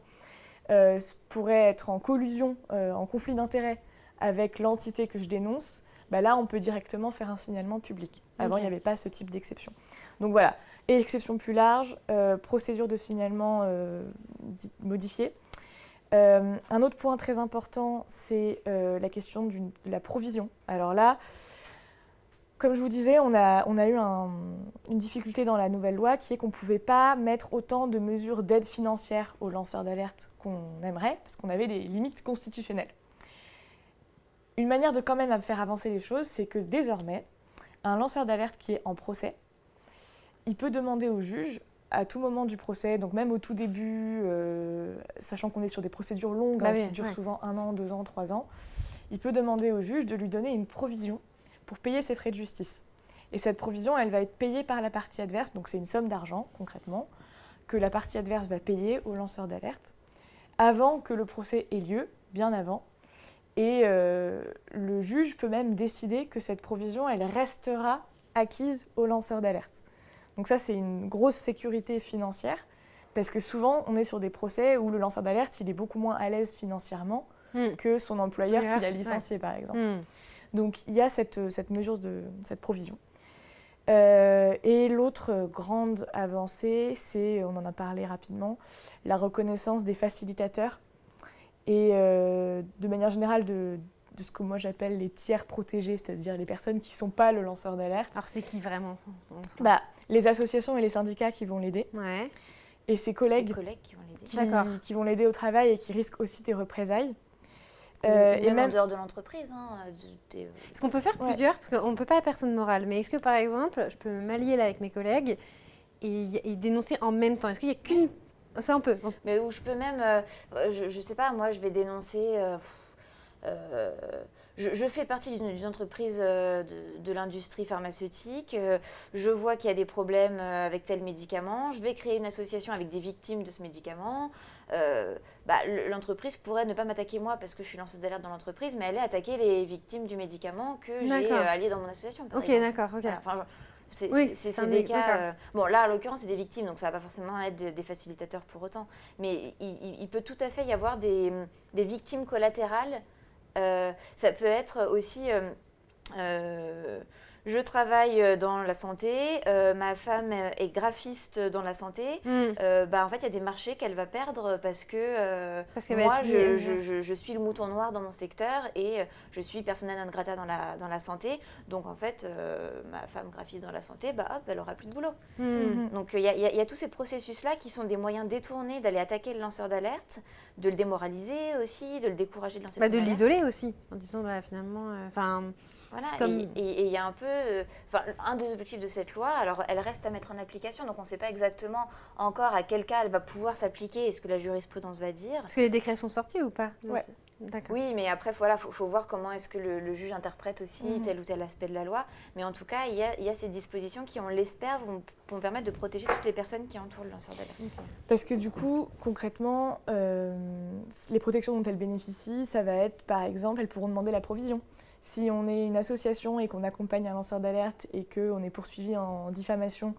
pourrait être en collusion, en conflit d'intérêts avec l'entité que je dénonce, bah là, on peut directement faire un signalement public. Avant, il n'y avait pas ce type d'exception. Donc voilà, et exception plus large, procédure de signalement modifiée. Un autre point très important, c'est la question de la provision. Alors là, comme je vous disais, on a eu une difficulté dans la nouvelle loi qui est qu'on ne pouvait pas mettre autant de mesures d'aide financière aux lanceurs d'alerte qu'on aimerait, parce qu'on avait des limites constitutionnelles. Une manière de quand même faire avancer les choses, c'est que désormais, un lanceur d'alerte qui est en procès, il peut demander au juge, à tout moment du procès, donc même au tout début, sachant qu'on est sur des procédures longues qui durent souvent 1 an, 2 ans, 3 ans, il peut demander au juge de lui donner une provision pour payer ses frais de justice. Et cette provision, elle va être payée par la partie adverse, donc c'est une somme d'argent, concrètement, que la partie adverse va payer au lanceur d'alerte, avant que le procès ait lieu, bien avant. Et le juge peut même décider que cette provision, elle restera acquise au lanceur d'alerte. Donc ça, c'est une grosse sécurité financière, parce que souvent, on est sur des procès où le lanceur d'alerte, il est beaucoup moins à l'aise financièrement que son employeur qui l'a licencié, par exemple. Donc il y a cette mesure cette provision. Et l'autre grande avancée, c'est, on en a parlé rapidement, la reconnaissance des facilitateurs et de manière générale de ce que moi j'appelle les tiers protégés, c'est-à-dire les personnes qui ne sont pas le lanceur d'alerte. Alors c'est qui vraiment? Les associations et les syndicats qui vont l'aider. Ouais. Et ses collègues qui vont l'aider au travail et qui risquent aussi des représailles. Et même en dehors de l'entreprise. Est-ce qu'on peut faire plusieurs? Parce qu'on ne peut pas personne morale, mais est-ce que par exemple, je peux m'allier là avec mes collègues et dénoncer en même temps? Est-ce qu'il n'y a qu'une... Ça, on peut. Mais où je peux même, je sais pas, moi je vais dénoncer... je fais partie d'une entreprise de l'industrie pharmaceutique. Je vois qu'il y a des problèmes avec tel médicament. Je vais créer une association avec des victimes de ce médicament. L'entreprise pourrait ne pas m'attaquer moi parce que je suis lanceuse d'alerte dans l'entreprise, mais elle est attaquer les victimes du médicament que j'ai allié dans mon association. Ok, d'accord. Enfin, c'est des cas... bon, là, en l'occurrence, c'est des victimes, donc ça ne va pas forcément être des facilitateurs pour autant. Mais il peut tout à fait y avoir des victimes collatérales. Ça peut être aussi... je travaille dans la santé, ma femme est graphiste dans la santé. En fait, il y a des marchés qu'elle va perdre parce que moi, je suis le mouton noir dans mon secteur et je suis persona non grata dans la santé. Donc, en fait, ma femme graphiste dans la santé, elle aura plus de boulot. Donc, il y a tous ces processus-là qui sont des moyens détournés d'aller attaquer le lanceur d'alerte, de le démoraliser aussi, de le décourager de lancer son alerte. De l'isoler aussi, en disant finalement... Voilà, et il y a un peu... un des objectifs de cette loi, alors elle reste à mettre en application, donc on ne sait pas exactement encore à quel cas elle va pouvoir s'appliquer et ce que la jurisprudence va dire. Est-ce que les décrets sont sortis ou pas? D'accord. Oui, mais après, faut voir comment est-ce que le juge interprète aussi tel ou tel aspect de la loi. Mais en tout cas, il y a ces dispositions qui, on l'espère, vont permettre de protéger toutes les personnes qui entourent le lanceur d'alerte. Parce que du coup, concrètement, les protections dont elles bénéficient, ça va être, par exemple, elles pourront demander la provision. Si on est une association et qu'on accompagne un lanceur d'alerte et qu'on est poursuivi en diffamation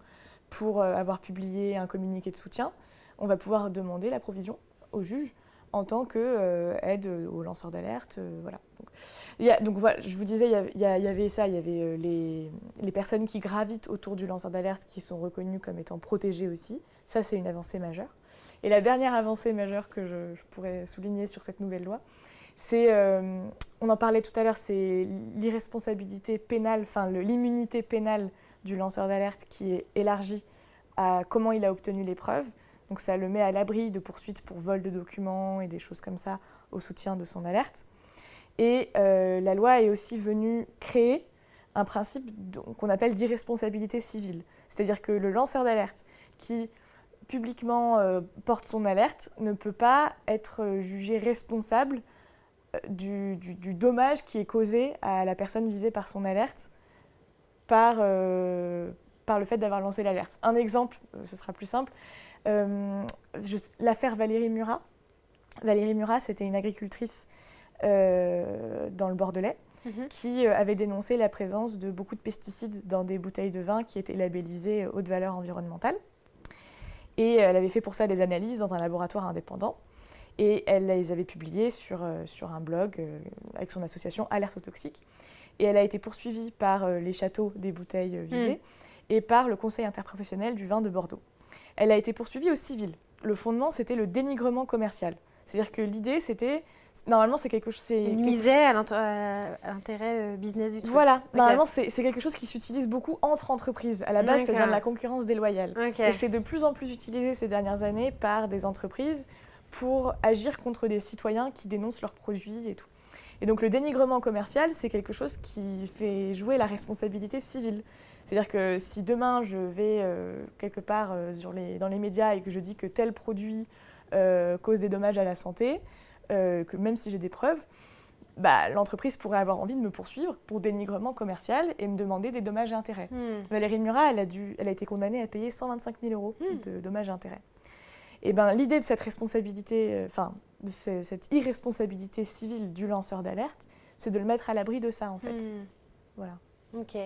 pour avoir publié un communiqué de soutien, on va pouvoir demander la provision au juge en tant qu'aide aux lanceurs d'alerte. Donc voilà, je vous disais, il y avait ça, il y avait les personnes qui gravitent autour du lanceur d'alerte qui sont reconnues comme étant protégées aussi. Ça, c'est une avancée majeure. Et la dernière avancée majeure que je pourrais souligner sur cette nouvelle loi, c'est on en parlait tout à l'heure, c'est l'irresponsabilité pénale, enfin l'immunité pénale du lanceur d'alerte qui est élargie à comment il a obtenu les preuves. Donc ça le met à l'abri de poursuites pour vol de documents et des choses comme ça au soutien de son alerte. Et la loi est aussi venue créer un principe qu'on appelle d'irresponsabilité civile. C'est-à-dire que le lanceur d'alerte qui publiquement porte son alerte ne peut pas être jugé responsable du dommage qui est causé à la personne visée par son alerte par le fait d'avoir lancé l'alerte. Un exemple, ce sera plus simple, l'affaire Valérie Murat. Valérie Murat, c'était une agricultrice dans le Bordelais qui avait dénoncé la présence de beaucoup de pesticides dans des bouteilles de vin qui étaient labellisées haute valeur environnementale. Et elle avait fait pour ça des analyses dans un laboratoire indépendant. Et elle les avait publiées sur un blog avec son association Alerte aux toxiques. Et elle a été poursuivie par les châteaux des bouteilles visées et par le Conseil interprofessionnel du vin de Bordeaux. Elle a été poursuivie au civil. Le fondement, c'était le dénigrement commercial. C'est-à-dire que l'idée, c'était... Normalement, c'est quelque chose... Elle nuisait à l'intérêt business du truc. Voilà. Okay. Normalement, c'est quelque chose qui s'utilise beaucoup entre entreprises. À la base, c'est de la concurrence déloyale. Okay. Et c'est de plus en plus utilisé ces dernières années par des entreprises pour agir contre des citoyens qui dénoncent leurs produits et tout. Et donc, le dénigrement commercial, c'est quelque chose qui fait jouer la responsabilité civile. C'est-à-dire que si demain, je vais quelque part dans les médias et que je dis que tel produit cause des dommages à la santé, que même si j'ai des preuves, l'entreprise pourrait avoir envie de me poursuivre pour dénigrement commercial et me demander des dommages et intérêts. Valérie Murat, elle a été condamnée à payer 125 000 € de dommages et intérêts. Et l'idée de cette responsabilité, de cette irresponsabilité civile du lanceur d'alerte, c'est de le mettre à l'abri de ça, en fait. Voilà. Ok.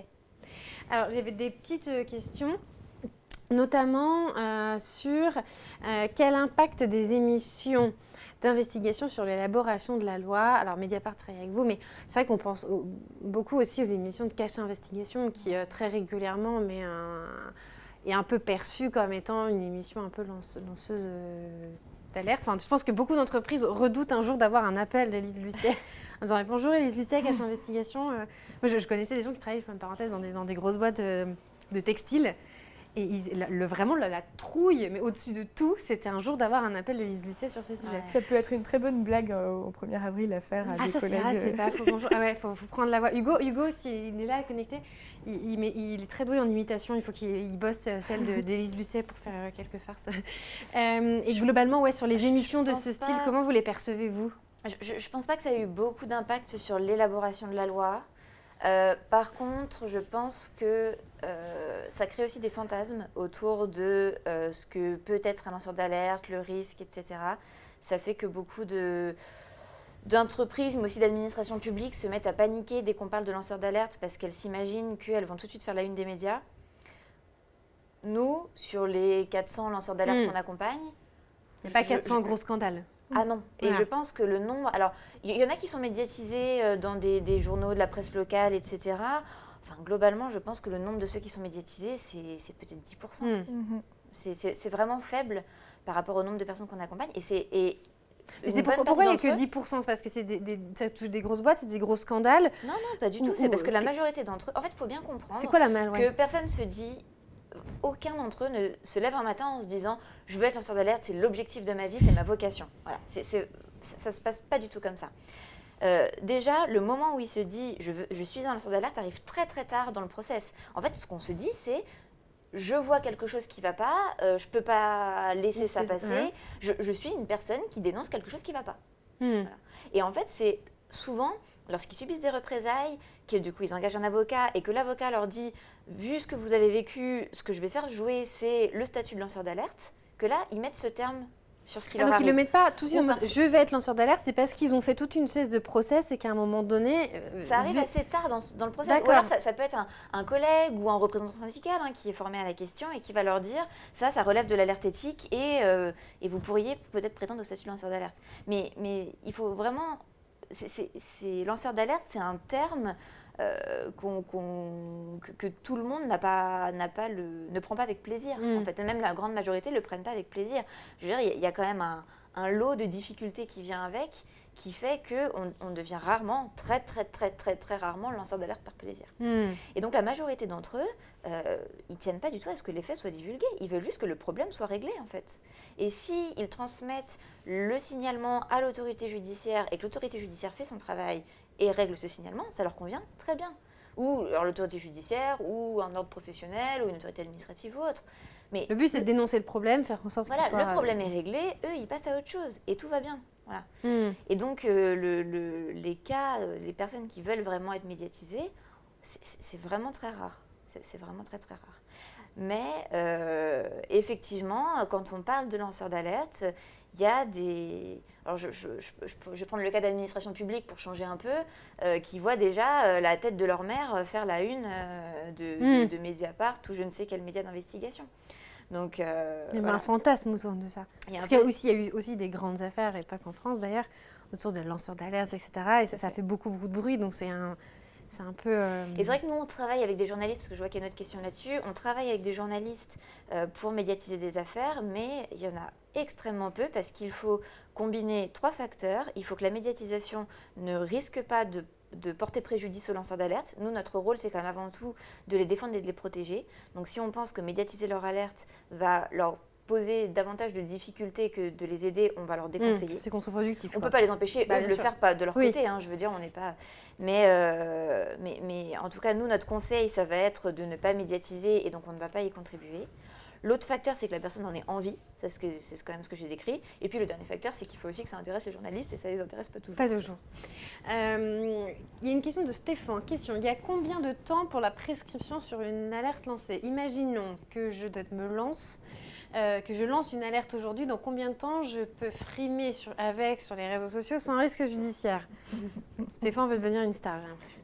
Alors, j'avais des petites questions, notamment sur quel impact des émissions d'investigation sur l'élaboration de la loi. Alors, Mediapart travaille avec vous, mais c'est vrai qu'on pense beaucoup aussi aux émissions de Cache Investigation qui, très régulièrement, est un peu perçue comme étant une émission un peu lanceuse d'alerte. Enfin, je pense que beaucoup d'entreprises redoutent un jour d'avoir un appel d'Élise Lucet en disant « Bonjour Élise Lucet, Cache Investigation ». Moi, je connaissais des gens qui travaillaient, je parenthèse, dans des grosses boîtes de textile. Et vraiment, la trouille, mais au-dessus de tout, c'était un jour d'avoir un appel de Lise Lucet sur ces sujets. Ouais. Ça peut être une très bonne blague au 1er avril à faire à des collègues. Ah, ça, c'est pas faux. Bonjour. Ah ouais, faut prendre la voix. Hugo, s'il est là, connecté, il est très doué en imitation. Il faut qu'il bosse celle d'Élise Lucet pour faire quelques farces. Et globalement, ouais, sur les émissions de ce style, comment vous les percevez-vous ? Je pense pas que ça a eu beaucoup d'impact sur l'élaboration de la loi. Par contre, je pense que ça crée aussi des fantasmes autour de ce que peut être un lanceur d'alerte, le risque, etc. Ça fait que beaucoup d'entreprises, mais aussi d'administrations publiques, se mettent à paniquer dès qu'on parle de lanceurs d'alerte parce qu'elles s'imaginent qu'elles vont tout de suite faire la une des médias. Nous, sur les 400 lanceurs d'alerte qu'on accompagne... Il n'y a pas 400 gros scandales. Ah non, et voilà. je pense que le nombre... Alors, il y en a qui sont médiatisés dans des journaux de la presse locale, etc. Enfin, globalement, je pense que le nombre de ceux qui sont médiatisés, c'est peut-être 10%. C'est vraiment faible par rapport au nombre de personnes qu'on accompagne. Et c'est pourquoi il n'y a que 10%? C'est parce que ça touche des grosses boîtes, c'est des gros scandales? Non, pas du tout. C'est parce que la majorité d'entre eux... En fait, il faut bien comprendre c'est quoi la mal, que personne se dit... Aucun d'entre eux ne se lève un matin en se disant « Je veux être lanceur d'alerte, c'est l'objectif de ma vie, c'est ma vocation. » Voilà, ça ne se passe pas du tout comme ça. Déjà, le moment où il se dit « Je suis un lanceur d'alerte » arrive très très tard dans le process. En fait, ce qu'on se dit, c'est « Je vois quelque chose qui ne va pas, je ne peux pas laisser ça passer. Je suis une personne qui dénonce quelque chose qui ne va pas. » Voilà. Et en fait, c'est souvent... Lorsqu'ils subissent des représailles, que du coup ils engagent un avocat et que l'avocat leur dit « Vu ce que vous avez vécu, ce que je vais faire jouer, c'est le statut de lanceur d'alerte », que là, ils mettent ce terme sur ce qui leur donc arrive. ils ne le mettent pas tout de suite en mode « Je vais être lanceur d'alerte », c'est parce qu'ils ont fait toute une espèce de process et qu'à un moment donné… ça arrive assez tard dans le process. Ou alors ça peut être un collègue ou un représentant syndical qui est formé à la question et qui va leur dire « Ça relève de l'alerte éthique et vous pourriez peut-être prétendre au statut de lanceur d'alerte ». Mais il faut vraiment… lanceur d'alerte, c'est un terme que tout le monde ne prend pas avec plaisir. En fait, même la grande majorité ne le prennent pas avec plaisir. Je veux dire, il y a quand même un lot de difficultés qui vient avec qui fait qu'on devient rarement, très rarement, lanceur d'alerte par plaisir. Et donc la majorité d'entre eux, ils tiennent pas du tout à ce que les faits soient divulgués. Ils veulent juste que le problème soit réglé en fait. Et s'ils transmettent le signalement à l'autorité judiciaire et que l'autorité judiciaire fait son travail et règle ce signalement, ça leur convient très bien. Ou alors l'autorité judiciaire, ou un ordre professionnel, ou une autorité administrative ou autre. Mais le but, c'est de dénoncer le problème, faire en sorte qu'il soit... le problème est réglé, eux, ils passent à autre chose, et tout va bien. Voilà. Et donc, les cas, les personnes qui veulent vraiment être médiatisées, c'est vraiment très rare. C'est vraiment très rare. Mais effectivement, quand on parle de lanceurs d'alerte, il y a des... Alors je vais prendre le cas d'administration publique pour changer un peu, qui voient déjà la tête de leur mère faire la une de Mediapart ou je ne sais quel média d'investigation. Donc, il y a un fantasme autour de ça. Parce qu'il y a eu aussi des grandes affaires, et pas qu'en France d'ailleurs, autour de lanceurs d'alerte, etc. Et ça fait beaucoup de bruit, donc c'est un peu... Et c'est vrai que nous, on travaille avec des journalistes, parce que je vois qu'il y a une autre question là-dessus, on travaille avec des journalistes pour médiatiser des affaires, mais il y en a extrêmement peu, parce qu'il faut combiner 3 facteurs. Il faut que la médiatisation ne risque pas de porter préjudice aux lanceurs d'alerte. Nous, notre rôle, c'est quand même avant tout de les défendre et de les protéger. Donc si on pense que médiatiser leur alerte va leur poser davantage de difficultés que de les aider, on va leur déconseiller. C'est contre-productif. On ne peut pas les empêcher de le faire pas de leur côté, hein, je veux dire, on n'est pas... Mais en tout cas, nous, notre conseil, ça va être de ne pas médiatiser et donc on ne va pas y contribuer. L'autre facteur, c'est que la personne en ait envie, c'est quand même ce que j'ai décrit. Et puis le dernier facteur, c'est qu'il faut aussi que ça intéresse les journalistes et ça les intéresse pas toujours. Pas toujours. Il y a une question de Stéphane. Question, il y a combien de temps pour la prescription sur une alerte lancée ? Imaginons que je lance une alerte aujourd'hui, dans combien de temps je peux frimer sur les réseaux sociaux sans risque judiciaire ? Stéphane veut devenir une star, j'ai l'impression.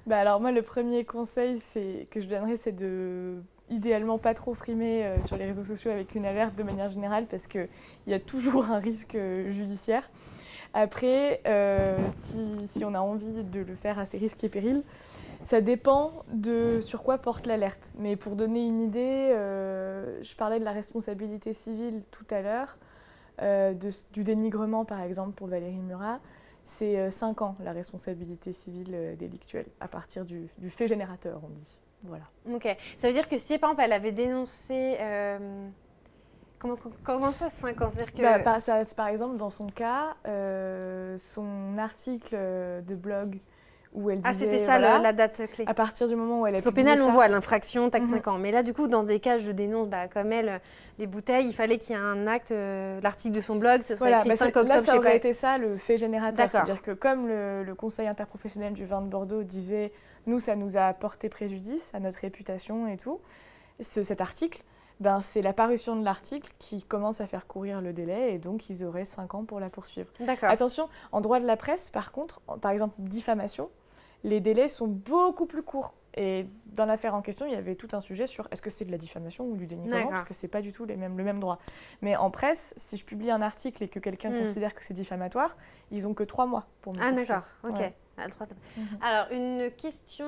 Alors moi, le premier conseil que je donnerais, c'est de idéalement pas trop frimer sur les réseaux sociaux avec une alerte de manière générale parce qu'il y a toujours un risque judiciaire. Après, si on a envie de le faire à ses risques et périls, ça dépend de sur quoi porte l'alerte. Mais pour donner une idée, je parlais de la responsabilité civile tout à l'heure, du dénigrement par exemple pour Valérie Murat. C'est 5 ans la responsabilité civile délictuelle, à partir du fait générateur, on dit. Voilà. Ok. Ça veut dire que si par exemple elle avait dénoncé... Comment ça, 5 ans ? C'est-à-dire que... par exemple, dans son cas, son article de blog où elle disait... Ah, c'était ça la date clé. À partir du moment où elle a publié ça... Parce qu'au pénal, on voit l'infraction, taxe 5 ans. Mais là, du coup, dans des cas, je dénonce, comme elle, les bouteilles, il fallait qu'il y ait un acte, l'article de son blog, ce serait écrit 5 octobre, là, ça aurait été ça, le fait générateur. D'accord. C'est-à-dire que comme le Conseil interprofessionnel du vin de Bordeaux disait, nous, ça nous a porté préjudice à notre réputation et tout, cet article, c'est la parution de l'article qui commence à faire courir le délai et donc ils auraient 5 ans pour la poursuivre. D'accord. Attention, en droit de la presse, par contre, par exemple, diffamation, les délais sont beaucoup plus courts. Et dans l'affaire en question, il y avait tout un sujet sur est-ce que c'est de la diffamation ou du dénigrement, parce que c'est pas du tout le même droit. Mais en presse, si je publie un article et que quelqu'un considère que c'est diffamatoire, ils n'ont que 3 mois pour me poursuivre. Ah d'accord, ok. Ouais. Alors, une question,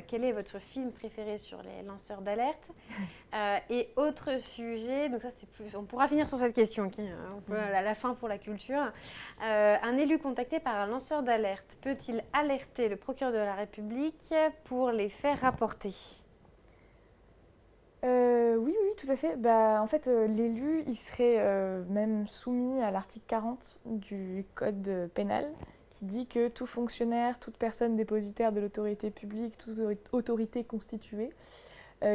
quel est votre film préféré sur les lanceurs d'alerte et autre sujet, donc ça c'est plus, on pourra finir sur cette question, à la fin pour la culture. Un élu contacté par un lanceur d'alerte peut-il alerter le procureur de la République pour les faire rapporter ? Oui, tout à fait. En fait, l'élu, il serait même soumis à l'article 40 du Code pénal, qui dit que tout fonctionnaire, toute personne dépositaire de l'autorité publique, toute autorité constituée,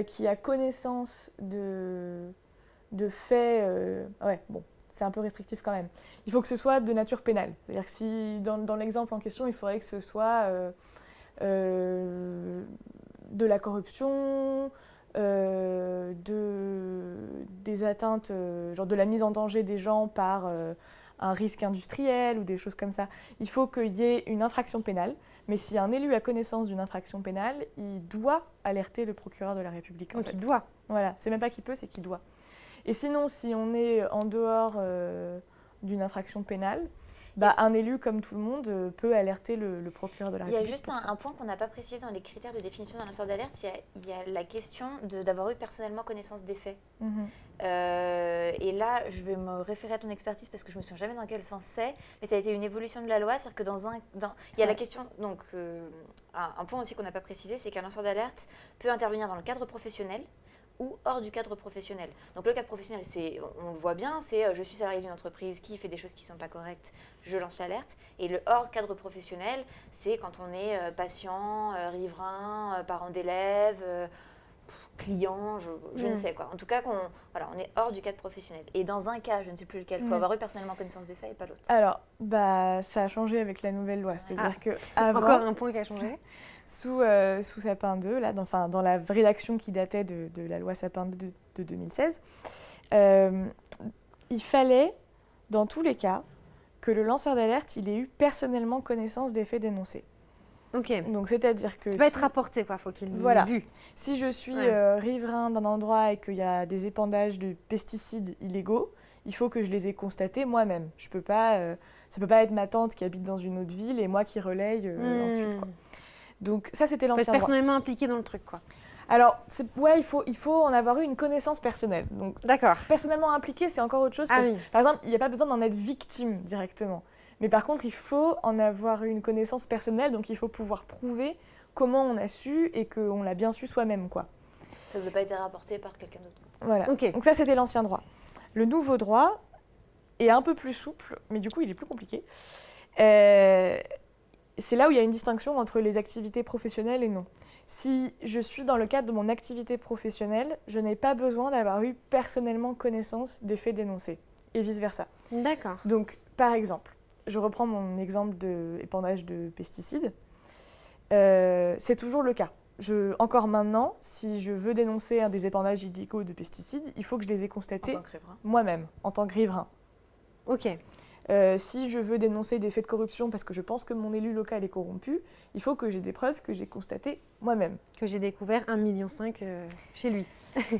qui a connaissance de faits... c'est un peu restrictif quand même. Il faut que ce soit de nature pénale. C'est-à-dire que si, dans l'exemple en question, il faudrait que ce soit de la corruption, des atteintes, genre de la mise en danger des gens par... un risque industriel ou des choses comme ça. Il faut qu'il y ait une infraction pénale, mais si un élu a connaissance d'une infraction pénale, il doit alerter le procureur de la République. Donc il doit. Voilà, c'est même pas qu'il peut, c'est qu'il doit. Et sinon, si on est en dehors d'une infraction pénale, un élu comme tout le monde peut alerter le procureur de la Il y a République. juste pour ça. un point qu'on n'a pas précisé dans les critères de définition d'un lanceur d'alerte, il y a la question d'avoir eu personnellement connaissance des faits. Mhm. Et là, je vais me référer à ton expertise parce que je ne me souviens jamais dans quel sens c'est, mais ça a été une évolution de la loi, c'est-à-dire que il y a la question, donc un point aussi qu'on n'a pas précisé, c'est qu'un lanceur d'alerte peut intervenir dans le cadre professionnel ou hors du cadre professionnel. Donc le cadre professionnel, on le voit bien, c'est je suis salarié d'une entreprise qui fait des choses qui ne sont pas correctes, je lance l'alerte. Et le hors cadre professionnel, c'est quand on est patient, riverain, parent d'élève, client, je ne sais quoi. En tout cas, on est hors du cadre professionnel. Et dans un cas, je ne sais plus lequel, il faut avoir eu personnellement connaissance des faits et pas l'autre. Alors, ça a changé avec la nouvelle loi. C'est-à-dire que avant, Encore un point qui a changé. sous Sapin 2, là, dans la rédaction qui datait de la loi Sapin 2 de 2016, il fallait, dans tous les cas, que le lanceur d'alerte il ait eu personnellement connaissance des faits dénoncés. Ok. Donc, c'est-à-dire que Il va être rapporté, quoi. Faut qu'il Voilà. l'ait vu. si je suis Ouais. riverain d'un endroit et qu'il y a des épandages de pesticides illégaux, il faut que je les ai constatés moi-même. Ça peut pas être ma tante qui habite dans une autre ville et moi qui relaye ensuite, quoi. Donc ça, c'était Faut être l'ancien droit. personnellement impliqué dans le truc, quoi. Alors, il faut en avoir eu une connaissance personnelle. Donc, D'accord. personnellement impliqué, c'est encore autre chose. Ah Parce, oui. Par exemple, il n'y a pas besoin d'en être victime directement. Mais par contre, il faut en avoir eu une connaissance personnelle. Donc, il faut pouvoir prouver comment on a su et qu'on l'a bien su soi-même, quoi. Ça ne doit pas été rapporté par quelqu'un d'autre. Voilà. Ok. Donc ça, c'était l'ancien droit. Le nouveau droit est un peu plus souple, mais du coup, il est plus compliqué. C'est là où il y a une distinction entre les activités professionnelles et non. Si je suis dans le cadre de mon activité professionnelle, je n'ai pas besoin d'avoir eu personnellement connaissance des faits dénoncés, et vice-versa. D'accord. Donc, par exemple, je reprends mon exemple d'épandage de pesticides. C'est toujours le cas. Encore maintenant, si je veux dénoncer un des épandages illégaux de pesticides, il faut que je les ai En constatés tant que riverain. moi-même, en tant que riverain. Ok. Si je veux dénoncer des faits de corruption parce que je pense que mon élu local est corrompu, il faut que j'ai des preuves que j'ai constatées moi-même. Que j'ai découvert 1,5 million chez lui.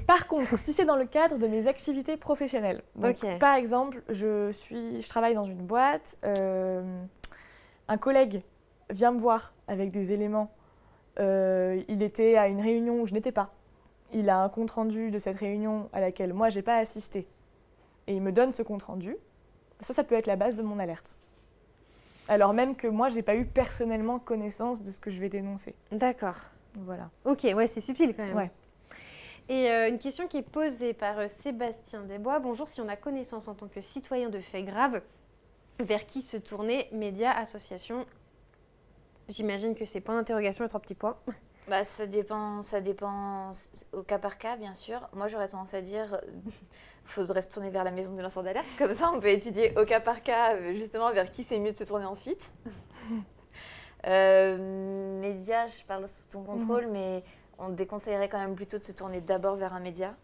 Par contre, si c'est dans le cadre de mes activités professionnelles, donc, Ok. par exemple, je travaille dans une boîte, un collègue vient me voir avec des éléments. Il était à une réunion où je n'étais pas. Il a un compte-rendu de cette réunion à laquelle moi, je n'ai pas assisté. Et il me donne ce compte-rendu. Ça peut être la base de mon alerte. Alors même que moi, je n'ai pas eu personnellement connaissance de ce que je vais dénoncer. D'accord. Voilà. Ok, ouais, c'est subtil quand même. Ouais. Et une question qui est posée par Sébastien Desbois. Bonjour, si on a connaissance en tant que citoyen de faits graves, vers qui se tourner? Médias, associations? J'imagine que c'est point d'interrogation et 3 petits points. Bah, ça dépend au cas par cas, bien sûr. Moi, j'aurais tendance à dire, il faudrait se tourner vers la maison des lanceurs d'alerte. Comme ça, on peut étudier au cas par cas, justement, vers qui c'est mieux de se tourner ensuite. Médias, je parle sous ton contrôle, mais on déconseillerait quand même plutôt de se tourner d'abord vers un média.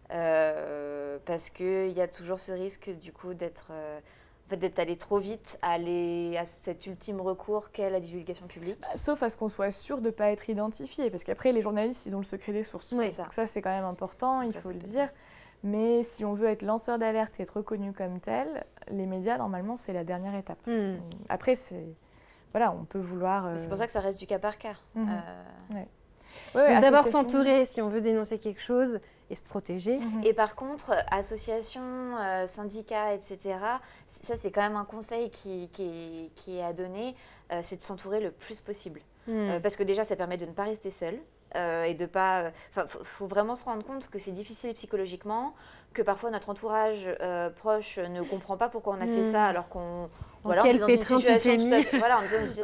Parce qu'il y a toujours ce risque, du coup, d'être allé trop vite à cet ultime recours qu'est la divulgation publique. Sauf à ce qu'on soit sûr de ne pas être identifié, parce qu'après, les journalistes, ils ont le secret des sources. Oui. C'est ça. Donc ça, c'est quand même important, il Ça, faut c'est le peut-être dire. Mais si on veut être lanceur d'alerte et être reconnu comme tel, les médias, normalement, c'est la dernière étape. Après, on peut vouloir... Mais c'est pour ça que ça reste du cas par cas. Mhm. Ouais. Ouais, Donc d'abord association. s'entourer si on veut dénoncer quelque chose et se protéger. Et par contre, associations, syndicats, etc., ça c'est quand même un conseil qui est à donner, c'est de s'entourer le plus possible. Parce que déjà, ça permet de ne pas rester seul. Et de pas... faut vraiment se rendre compte que c'est difficile psychologiquement, que parfois notre entourage proche ne comprend pas pourquoi on a fait ça, alors qu'on... Voilà, on est dans une situation tout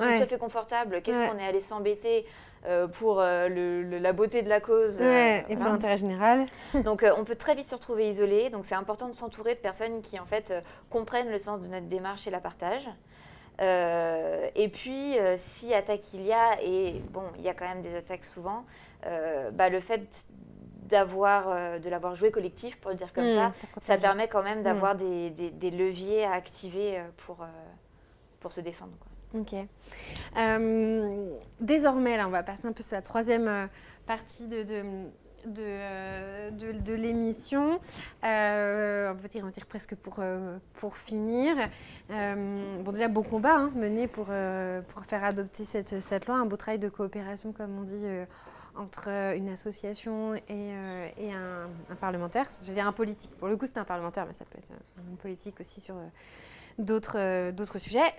à fait confortable. Qu'est-ce qu'on est allé s'embêter pour la beauté de la cause et pour voilà. l'intérêt général. Donc on peut très vite se retrouver isolé. Donc c'est important de s'entourer de personnes qui en fait comprennent le sens de notre démarche et la partagent. Et puis si attaque il y a, et bon il y a quand même des attaques souvent, le fait de l'avoir joué collectif, pour le dire comme ça permet quand même d'avoir des leviers à activer pour se défendre, quoi. Ok. Désormais, là, on va passer un peu sur la troisième partie de de l'émission. On va dire presque pour finir. Bon, déjà, beau combat mené pour faire adopter cette loi. Un beau travail de coopération, comme on dit, entre une association et un parlementaire. Je vais dire un politique. Pour le coup, c'est un parlementaire, mais ça peut être un politique aussi sur d'autres sujets.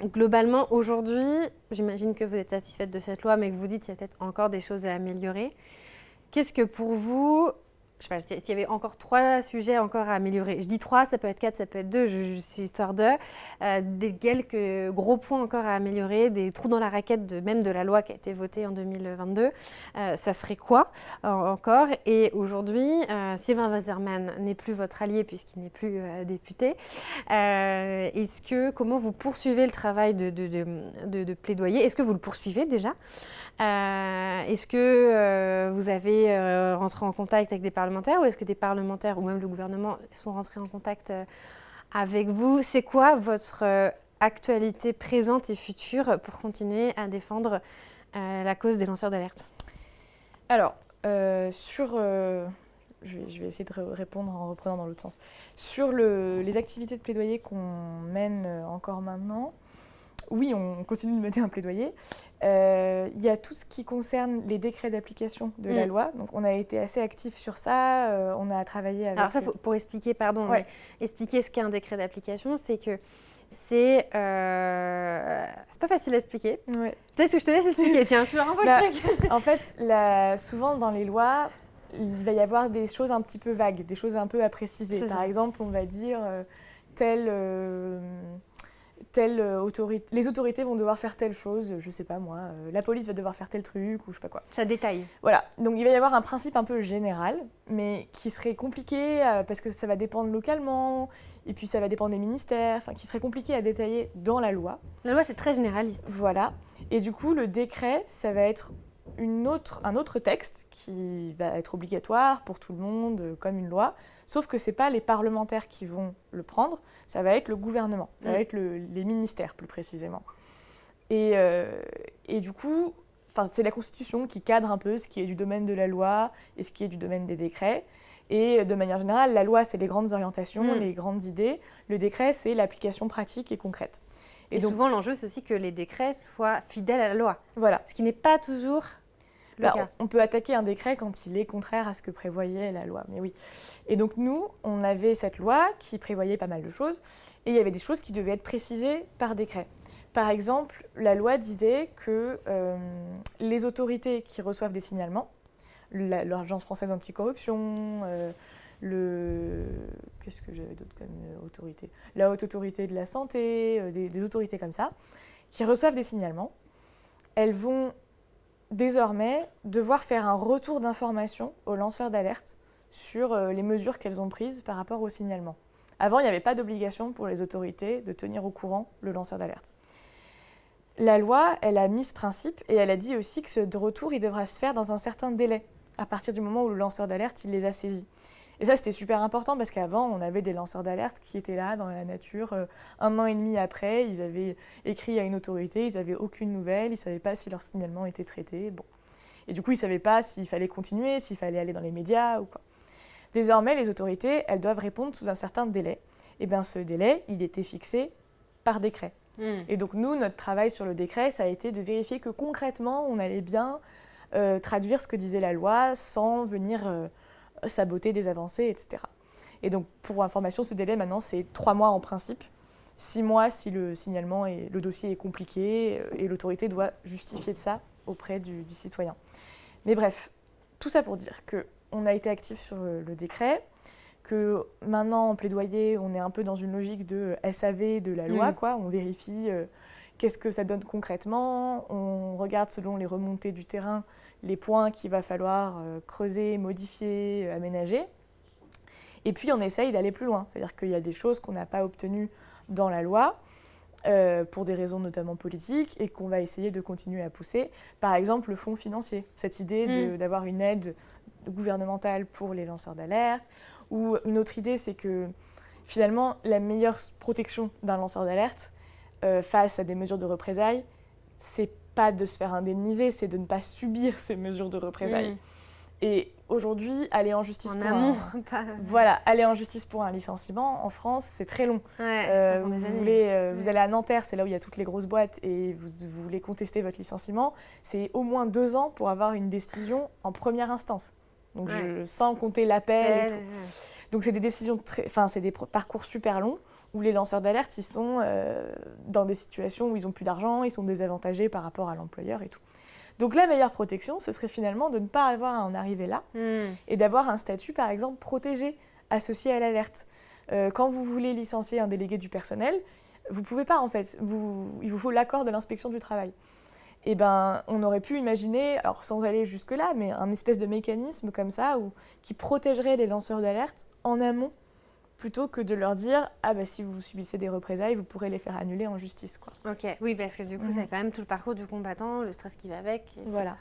Globalement, aujourd'hui, j'imagine que vous êtes satisfaite de cette loi, mais que vous dites qu'il y a peut-être encore des choses à améliorer. Qu'est-ce que pour vous, je sais pas, s'il y avait encore 3 sujets encore à améliorer, je dis 3, ça peut être 4, ça peut être 2, c'est histoire des quelques gros points encore à améliorer, des trous dans la raquette même de la loi qui a été votée en 2022, ça serait quoi encore? Et aujourd'hui, Sylvain Waserman n'est plus votre allié puisqu'il n'est plus député. Comment vous poursuivez le travail de plaidoyer? Est-ce que vous le poursuivez déjà? Est-ce que vous avez rentré en contact avec des parlementaires ou est-ce que des parlementaires ou même le gouvernement sont rentrés en contact avec vous? C'est quoi votre actualité présente et future pour continuer à défendre la cause des lanceurs d'alerte? Alors, je vais essayer de répondre en reprenant dans l'autre sens. Sur les activités de plaidoyer qu'on mène encore maintenant, oui, on continue de mener un plaidoyer. Il y a tout ce qui concerne les décrets d'application de la loi. Donc, on a été assez actifs sur ça. On a travaillé avec... Alors ça, pour expliquer, Ouais. mais expliquer ce qu'est un décret d'application, c'est que c'est pas facile à expliquer. Ouais. Peut-être que je te laisse expliquer. Tiens, tu leur envoies le truc. En fait, souvent dans les lois, il va y avoir des choses un petit peu vagues, des choses un peu à préciser. C'est Par ça. exemple, on va dire les autorités vont devoir faire telle chose, je sais pas moi, la police va devoir faire tel truc ou je sais pas quoi. Ça détaille. Voilà, donc il va y avoir un principe un peu général, mais qui serait compliqué parce que ça va dépendre localement, et puis ça va dépendre des ministères, enfin qui serait compliqué à détailler dans la loi. La loi, c'est très généraliste. Voilà, et du coup le décret, ça va être un autre texte qui va être obligatoire pour tout le monde, comme une loi, sauf que ce n'est pas les parlementaires qui vont le prendre, ça va être le gouvernement, ça va être les ministères plus précisément. Et du coup, c'est la Constitution qui cadre un peu ce qui est du domaine de la loi et ce qui est du domaine des décrets. Et de manière générale, la loi, c'est les grandes orientations, les grandes idées. Le décret, c'est l'application pratique et concrète. Et donc, souvent, l'enjeu, c'est aussi que les décrets soient fidèles à la loi. Voilà. Ce qui n'est pas toujours le cas. On peut attaquer un décret quand il est contraire à ce que prévoyait la loi, mais oui. Et donc nous, on avait cette loi qui prévoyait pas mal de choses, et il y avait des choses qui devaient être précisées par décret. Par exemple, la loi disait que les autorités qui reçoivent des signalements, l'Agence française anticorruption, qu'est-ce que j'avais d'autre comme autorité ? La Haute Autorité de la Santé, des autorités comme ça, qui reçoivent des signalements, elles vont désormais devoir faire un retour d'information aux lanceurs d'alerte sur les mesures qu'elles ont prises par rapport au signalement. Avant, il n'y avait pas d'obligation pour les autorités de tenir au courant le lanceur d'alerte. La loi, elle a mis ce principe et elle a dit aussi que ce retour, il devra se faire dans un certain délai, à partir du moment où le lanceur d'alerte, il les a saisis. Et ça, c'était super important parce qu'avant, on avait des lanceurs d'alerte qui étaient là dans la nature 1 an et demi après. Ils avaient écrit à une autorité, ils n'avaient aucune nouvelle, ils ne savaient pas si leur signalement était traité. Bon. Et du coup, ils ne savaient pas s'il fallait continuer, s'il fallait aller dans les médias ou quoi. Désormais, les autorités, elles doivent répondre sous un certain délai. Et bien, ce délai, il était fixé par décret. Et donc, nous, notre travail sur le décret, ça a été de vérifier que concrètement, on allait bien traduire ce que disait la loi sans venir saboter des avancées, etc. Et donc, pour information, ce délai, maintenant, c'est 3 mois en principe. 6 mois si le signalement et le dossier est compliqué et l'autorité doit justifier de ça auprès du citoyen. Mais bref, tout ça pour dire qu'on a été actif sur le décret, que maintenant, en plaidoyer, on est un peu dans une logique de SAV de la loi, quoi. On vérifie qu'est-ce que ça donne concrètement, on regarde selon les remontées du terrain les points qu'il va falloir creuser, modifier, aménager. Et puis, on essaye d'aller plus loin. C'est-à-dire qu'il y a des choses qu'on n'a pas obtenues dans la loi, pour des raisons notamment politiques, et qu'on va essayer de continuer à pousser. Par exemple, le fonds financier. Cette idée d'avoir une aide gouvernementale pour les lanceurs d'alerte. Ou une autre idée, c'est que finalement, la meilleure protection d'un lanceur d'alerte face à des mesures de représailles, c'est pas de se faire indemniser, c'est de ne pas subir ces mesures de représailles. Et aujourd'hui, aller en justice En pour amont, un... pas... Voilà, aller en justice pour un licenciement en France, c'est très long. Ouais, ça prend des Vous, années. vous allez à Nanterre, c'est là où il y a toutes les grosses boîtes, et vous voulez contester votre licenciement, c'est au moins 2 ans pour avoir une décision en première instance. Donc sans compter l'appel et tout. Donc c'est des décisions c'est des parcours super longs où les lanceurs d'alerte, ils sont dans des situations où ils n'ont plus d'argent, ils sont désavantagés par rapport à l'employeur et tout. Donc la meilleure protection, ce serait finalement de ne pas avoir à en arriver là et d'avoir un statut, par exemple, protégé, associé à l'alerte. Quand vous voulez licencier un délégué du personnel, vous ne pouvez pas en fait, il vous faut l'accord de l'inspection du travail. Et ben, on aurait pu imaginer, alors sans aller jusque-là, mais un espèce de mécanisme comme ça qui protégerait les lanceurs d'alerte en amont plutôt que de leur dire « Ah bah si vous subissez des représailles, vous pourrez les faire annuler en justice. » quoi. Ok, oui, parce que du coup, c'est quand même tout le parcours du combattant, le stress qui va avec, etc. Voilà.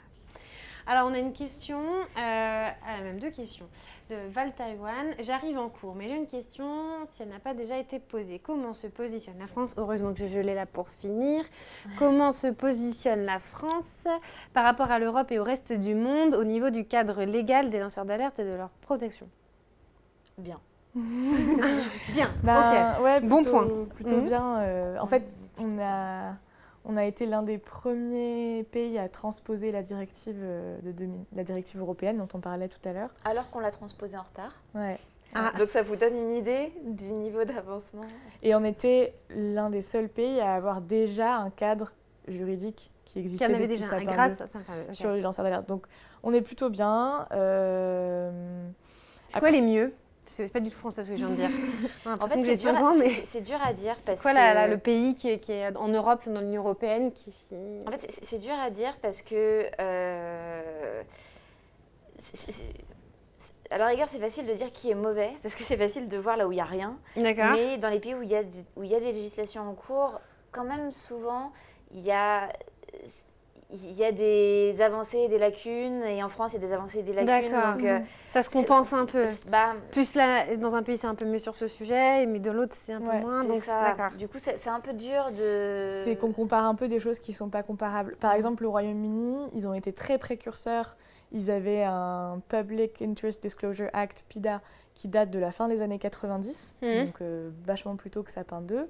Alors, on a une question, même 2 questions, de Val Taïwan. J'arrive en cours, mais j'ai une question, si elle n'a pas déjà été posée. Comment se positionne la France? Heureusement que je l'ai là pour finir. Comment se positionne la France par rapport à l'Europe et au reste du monde au niveau du cadre légal des lanceurs d'alerte et de leur protection? Bien. Bien, ok. Ouais, bon point. Plutôt bien. En fait, on a été l'un des premiers pays à transposer la directive la directive européenne dont on parlait tout à l'heure. Alors qu'on l'a transposée en retard. Ouais. Donc ça vous donne une idée du niveau d'avancement. Et on était l'un des seuls pays à avoir déjà un cadre juridique qui existait avait depuis déjà, Sapin grâce 2 à ça. sur les lanceurs d'alerte. Donc on est plutôt bien. C'est quoi les mieux? C'est pas du tout français ce que je viens de dire. En fait, c'est dur à dire. C'est quoi le pays qui est en Europe, dans l'Union européenne En fait, c'est dur à dire parce que... à la rigueur, c'est facile de dire qui est mauvais, parce que c'est facile de voir là où il n'y a rien. D'accord. Mais dans les pays où il y a des législations en cours, quand même souvent, il y a des avancées et des lacunes, et en France, il y a des avancées et des lacunes. D'accord. Donc, ça se compense un peu. Bah, plus là, dans un pays, c'est un peu mieux sur ce sujet, mais de l'autre, c'est un peu moins. Donc, d'accord. Du coup, c'est un peu dur de... C'est qu'on compare un peu des choses qui ne sont pas comparables. Par exemple, le Royaume-Uni, ils ont été très précurseurs. Ils avaient un Public Interest Disclosure Act, PIDA, qui date de la fin des années 90, donc vachement plus tôt que Sapin 2.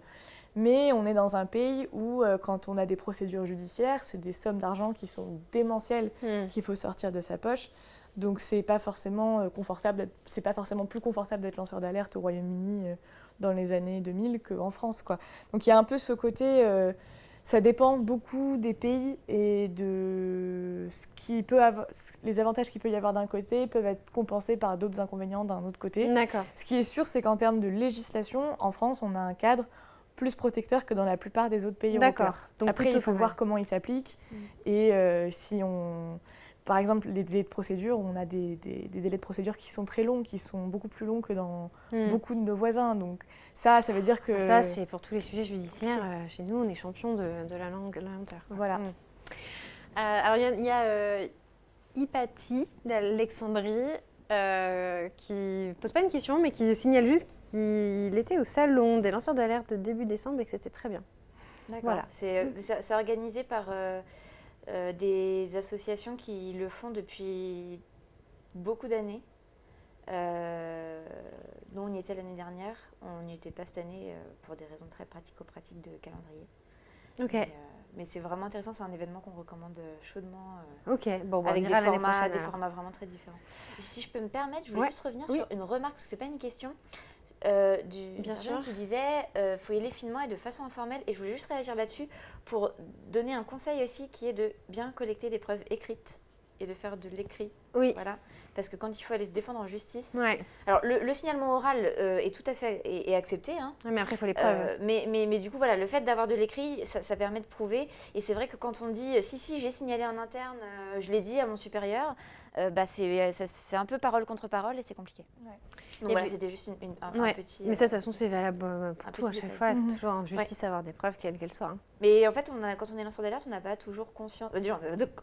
Mais on est dans un pays où, quand on a des procédures judiciaires, c'est des sommes d'argent qui sont démentielles qu'il faut sortir de sa poche. Donc, c'est pas forcément confortable. C'est pas forcément plus confortable d'être lanceur d'alerte au Royaume-Uni dans les années 2000 qu'en France, quoi. Donc, il y a un peu ce côté. Ça dépend beaucoup des pays et de ce qui peut avoir, les avantages qu'il peut y avoir d'un côté peuvent être compensés par d'autres inconvénients d'un autre côté. D'accord. Ce qui est sûr, c'est qu'en termes de législation, en France, on a un cadre plus protecteur que dans la plupart des autres pays européens. D'accord. Donc après, il faut voir comment il s'applique et si on... Par exemple, les délais de procédure, on a des délais de procédure qui sont très longs, qui sont beaucoup plus longs que dans beaucoup de nos voisins. Donc ça veut dire que... Ça, c'est pour tous les sujets judiciaires. Chez nous, on est champion de la lenteur. Voilà. Alors, il y a Hypatie d'Alexandrie qui pose pas une question, mais qui signale juste qu'il était au salon des lanceurs d'alerte début décembre et que c'était très bien. D'accord. Voilà. C'est organisé par... des associations qui le font depuis beaucoup d'années. Nous, on y était l'année dernière. On n'y était pas cette année pour des raisons très pratico-pratiques de calendrier. Ok. Mais c'est vraiment intéressant. C'est un événement qu'on recommande chaudement. Ok. Bon, avec on ira l'année prochaine, des formats vraiment très différents. Si je peux me permettre, je voulais juste revenir Oui. sur une remarque, parce que ce n'est pas une question. D'une personne qui disait faut y aller finement et de façon informelle, et je voulais juste réagir là-dessus pour donner un conseil aussi qui est de bien collecter des preuves écrites et de faire de l'écrit. Oui. Voilà. Parce que quand il faut aller se défendre en justice... Ouais. Alors, le signalement oral est tout à fait est accepté. Hein. Ouais, mais après, il faut les preuves. Mais du coup, voilà, le fait d'avoir de l'écrit, ça permet de prouver. Et c'est vrai que quand on dit « si, j'ai signalé en interne, je l'ai dit à mon supérieur », c'est un peu parole contre parole et c'est compliqué. Ouais. Donc voilà, c'était juste un petit... Mais ça, de toute façon, c'est valable pour tout à chaque fois. Il faut toujours en justice avoir des preuves, quelles qu'elles soient. Hein. Mais en fait, quand on est lanceur d'alerte, on n'a pas toujours conscience...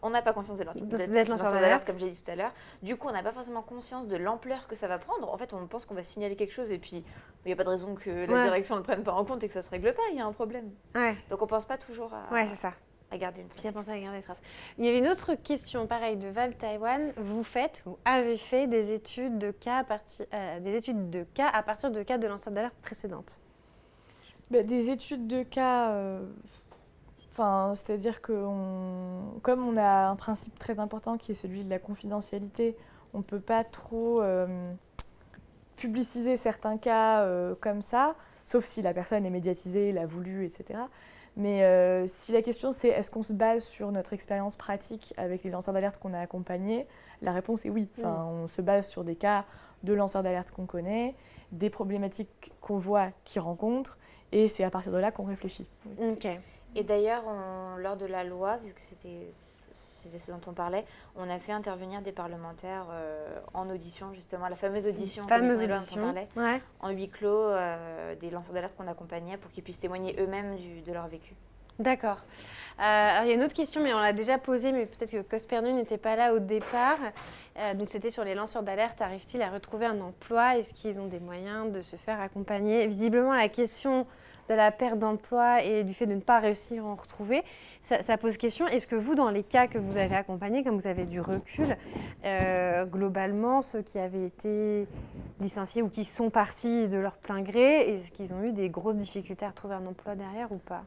on n'a pas conscience d'être lanceur d'alerte, comme j'ai dit tout à l'heure. Du coup, on n'a pas forcément conscience de l'ampleur que ça va prendre. En fait, on pense qu'on va signaler quelque chose et puis il n'y a pas de raison que la direction ne le prenne pas en compte et que ça ne se règle pas. Il y a un problème. Ouais. Donc, on ne pense pas toujours Ouais, c'est ça. à garder une trace. Qui a pensé à garder des traces. Il y avait une autre question, pareil, de Val Taïwan. Vous faites ou avez fait des études de cas à partir de cas de lanceurs d'alerte précédentes? Des études de cas, c'est-à-dire que comme on a un principe très important qui est celui de la confidentialité, on ne peut pas trop publiciser certains cas comme ça, sauf si la personne est médiatisée, l'a voulu, etc. Mais si la question c'est est-ce qu'on se base sur notre expérience pratique avec les lanceurs d'alerte qu'on a accompagnés, la réponse est oui. On se base sur des cas de lanceurs d'alerte qu'on connaît, des problématiques qu'on voit qu'ils rencontrent, et c'est à partir de là qu'on réfléchit. Ok. Et d'ailleurs, lors de la loi, vu que c'était ce dont on parlait, on a fait intervenir des parlementaires en audition, justement, la fameuse audition, dont on parlait, ouais. en huis clos, des lanceurs d'alerte qu'on accompagnait pour qu'ils puissent témoigner eux-mêmes de leur vécu. D'accord. Alors, il y a une autre question, mais on l'a déjà posée, mais peut-être que Cospernu n'était pas là au départ. Donc, c'était sur les lanceurs d'alerte. Arrivent-ils à retrouver un emploi? Est-ce qu'ils ont des moyens de se faire accompagner? Visiblement, la question de la perte d'emploi et du fait de ne pas réussir à en retrouver, ça pose question. Est-ce que vous, dans les cas que vous avez accompagnés, comme vous avez du recul, globalement, ceux qui avaient été licenciés ou qui sont partis de leur plein gré, est-ce qu'ils ont eu des grosses difficultés à retrouver un emploi derrière ou pas?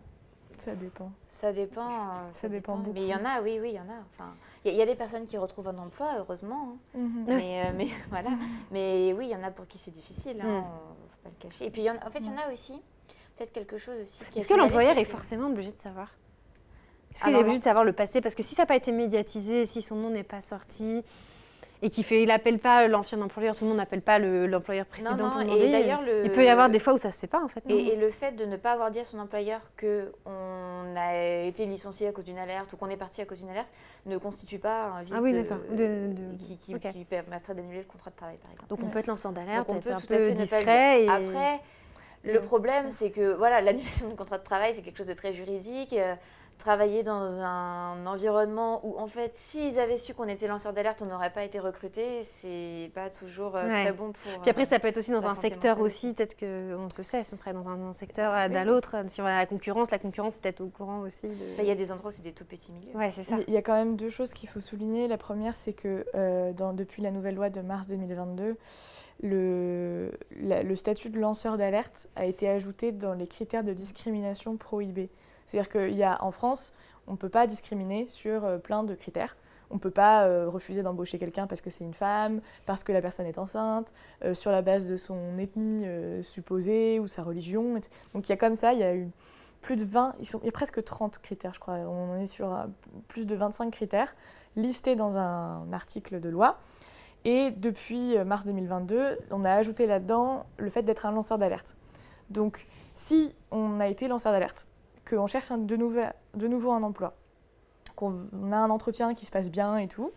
Ça dépend. Ça dépend beaucoup. Mais il y en a, oui, il y en a. Enfin, il y a des personnes qui retrouvent un emploi, heureusement. Mais voilà. Mais oui, il y en a pour qui c'est difficile, on ne faut pas le cacher. Et puis, il y en a aussi, peut-être quelque chose aussi qui est-ce que l'employeur est forcément obligé de savoir? Est-ce qu'il est obligé de savoir le passé? Parce que si ça n'a pas été médiatisé, si son nom n'est pas sorti, et qu'il n'appelle pas l'ancien employeur, tout le monde n'appelle pas l'employeur précédent pour demander. Et d'ailleurs, il peut y avoir des fois où ça ne se sait pas, en fait. Et le fait de ne pas avoir dit à son employeur qu'on a été licencié à cause d'une alerte ou qu'on est parti à cause d'une alerte ne constitue pas un vice qui permettrait d'annuler le contrat de travail, par exemple. Donc on peut être lanceur d'alerte, être un tout à fait peu discret. Et... Après, le problème, c'est que l'annulation du contrat de travail, c'est quelque chose de très juridique. Travailler dans un environnement où, en fait, s'ils avaient su qu'on était lanceur d'alerte, on n'aurait pas été recruté, c'est pas toujours très bon pour... Puis après, ça peut être aussi dans un secteur aussi, peut-être qu'on se sait, si on travaille dans un secteur à l'autre, si on a la concurrence est peut-être au courant aussi. Il y a des endroits où c'est des tout petits milieux. Ouais, c'est ça. Il y a quand même deux choses qu'il faut souligner. La première, c'est que depuis la nouvelle loi de mars 2022, le statut de lanceur d'alerte a été ajouté dans les critères de discrimination prohibés. C'est-à-dire qu'en France, on ne peut pas discriminer sur plein de critères. On ne peut pas refuser d'embaucher quelqu'un parce que c'est une femme, parce que la personne est enceinte, sur la base de son ethnie supposée ou sa religion. Donc il y a comme ça, il y a eu plus de 20, il y a presque 30 critères, je crois. On en est sur plus de 25 critères listés dans un article de loi. Et depuis mars 2022, on a ajouté là-dedans le fait d'être un lanceur d'alerte. Donc si on a été lanceur d'alerte, qu'on cherche de nouveau un emploi, qu'on a un entretien qui se passe bien et tout,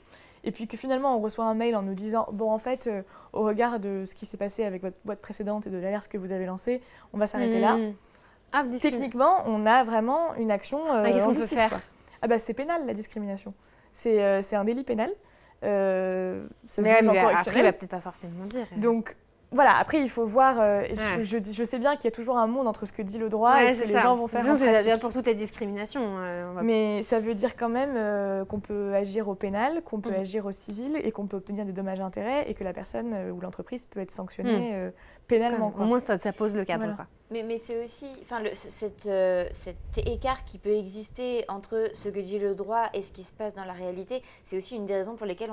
et puis que finalement on reçoit un mail en nous disant « Bon, en fait, au regard de ce qui s'est passé avec votre boîte précédente et de l'alerte que vous avez lancée, on va s'arrêter là. » Techniquement, on a vraiment une action en justice. C'est pénal, la discrimination. C'est un délit pénal. Mais après, il va peut-être pas forcément dire. Donc, voilà, après il faut voir, je sais bien qu'il y a toujours un monde entre ce que dit le droit et ce que les gens vont faire en pratique. C'est pour toutes les discriminations. Mais ça veut dire quand même qu'on peut agir au pénal, qu'on peut agir au civil et qu'on peut obtenir des dommages et intérêts et que la personne ou l'entreprise peut être sanctionnée pénalement. Au moins ça pose le cadre. Voilà. Mais c'est aussi cet écart qui peut exister entre ce que dit le droit et ce qui se passe dans la réalité. C'est aussi une des raisons pour lesquelles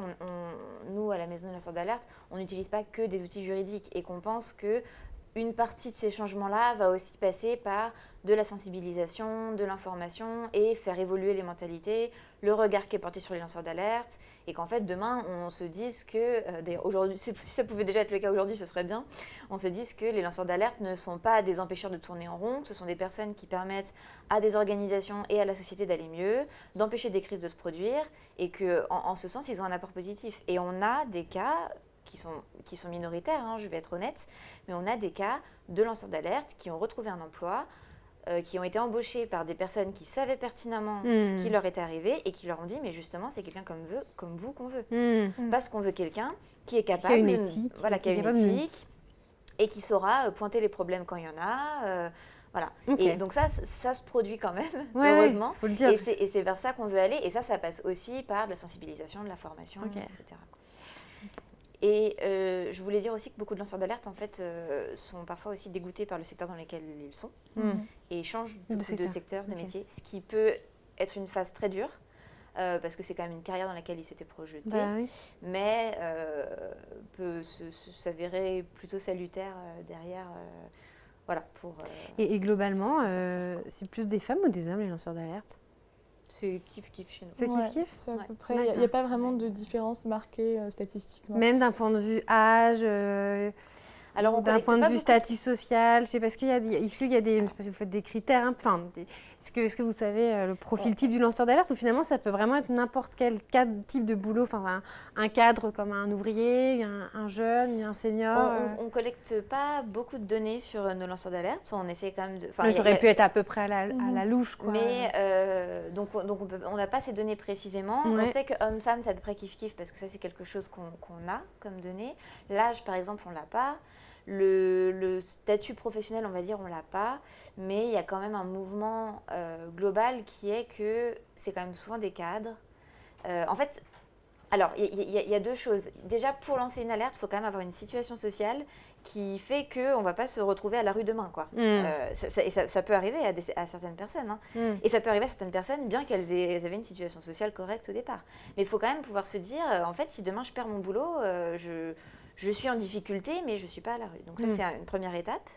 nous, à la Maison des lanceurs d'alerte, on n'utilise pas que des outils juridiques et qu'on pense qu'une partie de ces changements-là va aussi passer par de la sensibilisation, de l'information et faire évoluer les mentalités, le regard qui est porté sur les lanceurs d'alerte et qu'en fait demain on se dise que, d'ailleurs aujourd'hui, si ça pouvait déjà être le cas aujourd'hui, ce serait bien, on se dise que les lanceurs d'alerte ne sont pas des empêcheurs de tourner en rond, ce sont des personnes qui permettent à des organisations et à la société d'aller mieux, d'empêcher des crises de se produire et qu'en ce sens ils ont un apport positif. Et on a des cas qui sont minoritaires, je vais être honnête, mais on a des cas de lanceurs d'alerte qui ont retrouvé un emploi, qui ont été embauchés par des personnes qui savaient pertinemment ce qui leur était arrivé et qui leur ont dit mais justement c'est quelqu'un comme vous qu'on veut. Parce qu'on veut quelqu'un qui est capable, qui a une éthique, qui a une éthique et qui saura pointer les problèmes quand il y en a. Voilà. Ok. Et donc ça se produit quand même, Ouais, heureusement. faut le dire. Et c'est vers ça qu'on veut aller. Et ça passe aussi par de la sensibilisation, de la formation, Ok. etc. Et je voulais dire aussi que beaucoup de lanceurs d'alerte, en fait, sont parfois aussi dégoûtés par le secteur dans lequel ils sont et changent de secteur, de métier, ce qui peut être une phase très dure. Parce que c'est quand même une carrière dans laquelle ils s'étaient projetés, mais peut s'avérer plutôt salutaire derrière. Voilà, et globalement, c'est plus des femmes ou des hommes les lanceurs d'alerte? C'est kiff-kiff chez nous. C'est kiff-kiff? C'est à peu près. Il n'y a pas vraiment de différence marquée statistiquement. Même d'un point de vue âge, Alors, d'un point de vue statut social, je sais pas, est-ce qu'il y a des, je sais pas si vous faites des critères, enfin, est-ce que vous savez le profil type du lanceur d'alerte, ou finalement ça peut vraiment être n'importe quel type de boulot, enfin un cadre comme un ouvrier, un jeune, un senior. On ne collecte pas beaucoup de données sur nos lanceurs d'alerte, on essaie quand même de... Mais ça aurait pu être à peu près à la louche, quoi. Mais donc on n'a pas ces données précisément. On sait que homme-femme, c'est à peu près kiff-kiff, parce que ça c'est quelque chose qu'on a comme données. L'âge, par exemple, on ne l'a pas. Le statut professionnel, on va dire, on ne l'a pas, mais il y a quand même un mouvement global qui est que c'est quand même souvent des cadres. En fait, alors, il y a deux choses. Déjà, pour lancer une alerte, il faut quand même avoir une situation sociale qui fait qu'on ne va pas se retrouver à la rue demain, quoi. Ça peut arriver à certaines personnes. Hein. Et ça peut arriver à certaines personnes, bien qu'elles avaient une situation sociale correcte au départ. Mais il faut quand même pouvoir se dire, en fait, si demain je perds mon boulot, je suis en difficulté, mais je ne suis pas à la rue. Donc ça, c'est une première étape.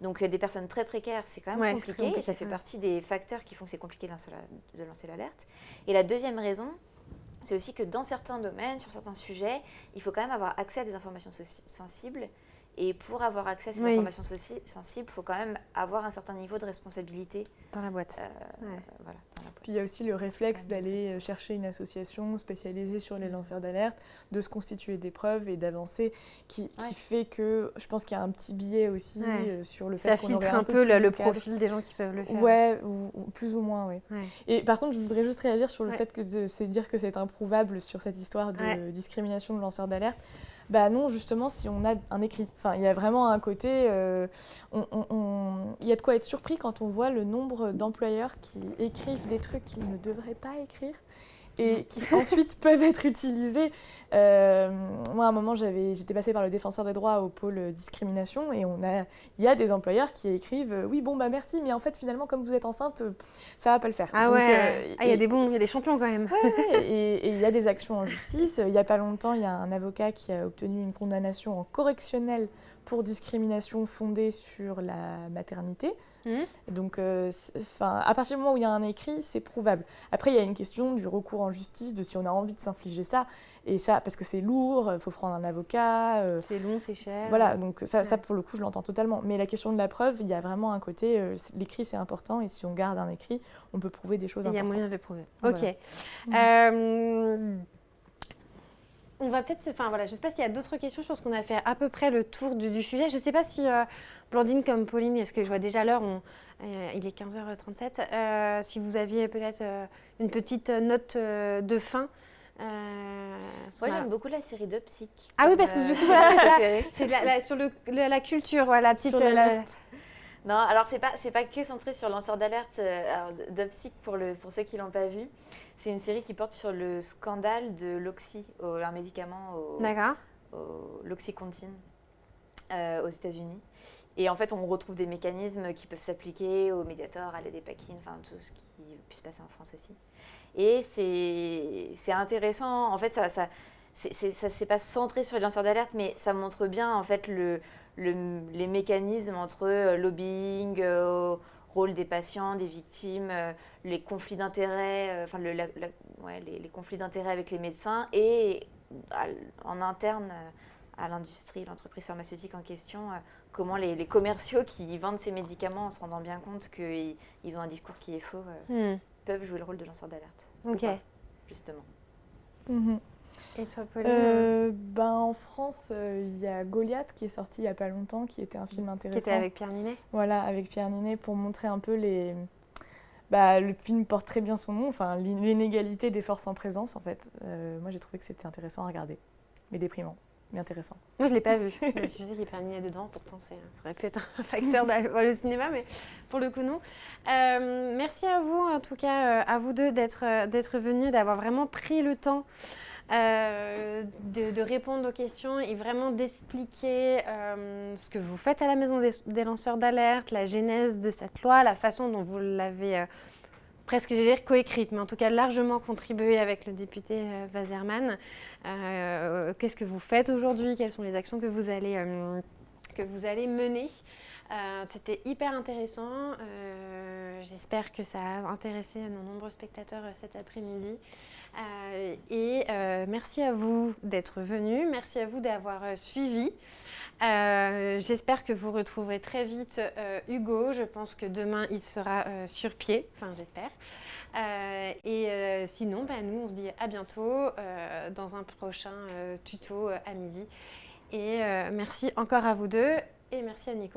Donc des personnes très précaires, c'est quand même compliqué. Et ça fait partie des facteurs qui font que c'est compliqué de lancer l'alerte. Et la deuxième raison, c'est aussi que dans certains domaines, sur certains sujets, il faut quand même avoir accès à des informations sensibles. Et pour avoir accès à ces informations sensibles, il faut quand même avoir un certain niveau de responsabilité. Dans la boîte. Voilà, dans la boîte. Puis il y a aussi le réflexe d'aller chercher une association spécialisée sur les lanceurs d'alerte, de se constituer des preuves et d'avancer, qui fait que je pense qu'il y a un petit biais aussi sur le fait qu'on aurait filtre un peu le profil des gens qui peuvent le faire. Ouais, ou plus ou moins, oui. Ouais. Et par contre, je voudrais juste réagir sur le fait que c'est dire que c'est improuvable sur cette histoire de discrimination de lanceurs d'alerte. Bah non, justement, si on a un écrit. Enfin, il y a vraiment un côté... il y a de quoi être surpris quand on voit le nombre d'employeurs qui écrivent des trucs qu'ils ne devraient pas écrire et qui ensuite peuvent être utilisés. Moi, à un moment, j'étais passée par le défenseur des droits au pôle discrimination et il y a des employeurs qui écrivent « Oui, bon, bah merci, mais en fait, finalement, comme vous êtes enceinte, ça va pas le faire. » Ah. Donc, ouais, il y a des champions quand même. Et il y a des actions en justice. Il n'y a pas longtemps, il y a un avocat qui a obtenu une condamnation en correctionnel pour discrimination fondée sur la maternité. Donc, à partir du moment où il y a un écrit, c'est prouvable. Après, il y a une question du recours en justice, de si on a envie de s'infliger ça. Et ça, parce que c'est lourd, il faut prendre un avocat. C'est long, c'est cher. Voilà, donc ça, pour le coup, je l'entends totalement. Mais la question de la preuve, il y a vraiment un côté, l'écrit, c'est important. Et si on garde un écrit, on peut prouver des choses importantes. Il y a moyen de le prouver. Voilà. Ok. On va peut-être, je ne sais pas s'il y a d'autres questions. Je pense qu'on a fait à peu près le tour du sujet. Je ne sais pas si Blandine comme Pauline, est-ce que je vois déjà l'heure, il est 15h37, si vous aviez peut-être une petite note de fin. Moi, j'aime beaucoup la série de Psych. Ah oui, parce que du coup, voilà, c'est ça. C'est sur la culture, voilà, petite... Non, alors c'est pas que centré sur lanceur d'alerte. Dopsic, pour ceux qui l'ont pas vu, c'est une série qui porte sur le scandale de l'oxy, un médicament, l'oxycontin, aux États-Unis. Et en fait, on retrouve des mécanismes qui peuvent s'appliquer au Mediator, à l'Edepakine, enfin tout ce qui peut se passer en France aussi. Et c'est intéressant. En fait, c'est pas centré sur les lanceurs d'alerte, mais ça montre bien en fait les mécanismes entre lobbying, rôle des patients, des victimes, les conflits d'intérêts, les conflits d'intérêts avec les médecins et en interne à l'industrie, l'entreprise pharmaceutique en question, comment les commerciaux qui vendent ces médicaments en se rendant bien compte qu'ils ont un discours qui est faux peuvent jouer le rôle de lanceur d'alerte. Ok. Pas, justement. Et toi, Pauline en France, il y a Goliath qui est sorti il n'y a pas longtemps, qui était un film intéressant. Qui était avec Pierre Ninet. Voilà, avec Pierre Ninet, pour montrer un peu le film porte très bien son nom, enfin l'inégalité des forces en présence en fait. Moi j'ai trouvé que c'était intéressant à regarder, mais déprimant. mais intéressant. Moi, je ne l'ai pas vu. Je me suis dit qu'il est dedans, pourtant ça aurait pu être un facteur d'aller voir le cinéma, mais pour le coup, non. Merci à vous, en tout cas, à vous deux, d'être venus, d'avoir vraiment pris le temps de répondre aux questions et vraiment d'expliquer ce que vous faites à la Maison des lanceurs d'alerte, la genèse de cette loi, la façon dont vous l'avez presque, j'allais dire, coécrite, mais en tout cas largement contribué avec le député Waserman. Qu'est-ce que vous faites aujourd'hui? Quelles sont les actions que vous allez mener? C'était hyper intéressant. J'espère que ça a intéressé nos nombreux spectateurs cet après-midi. Merci à vous d'être venus. Merci à vous d'avoir suivi. J'espère que vous retrouverez très vite Hugo. Je pense que demain, il sera sur pied. Enfin, j'espère. Sinon, nous, on se dit à bientôt dans un prochain tuto à midi. Et merci encore à vous deux et merci à Nico.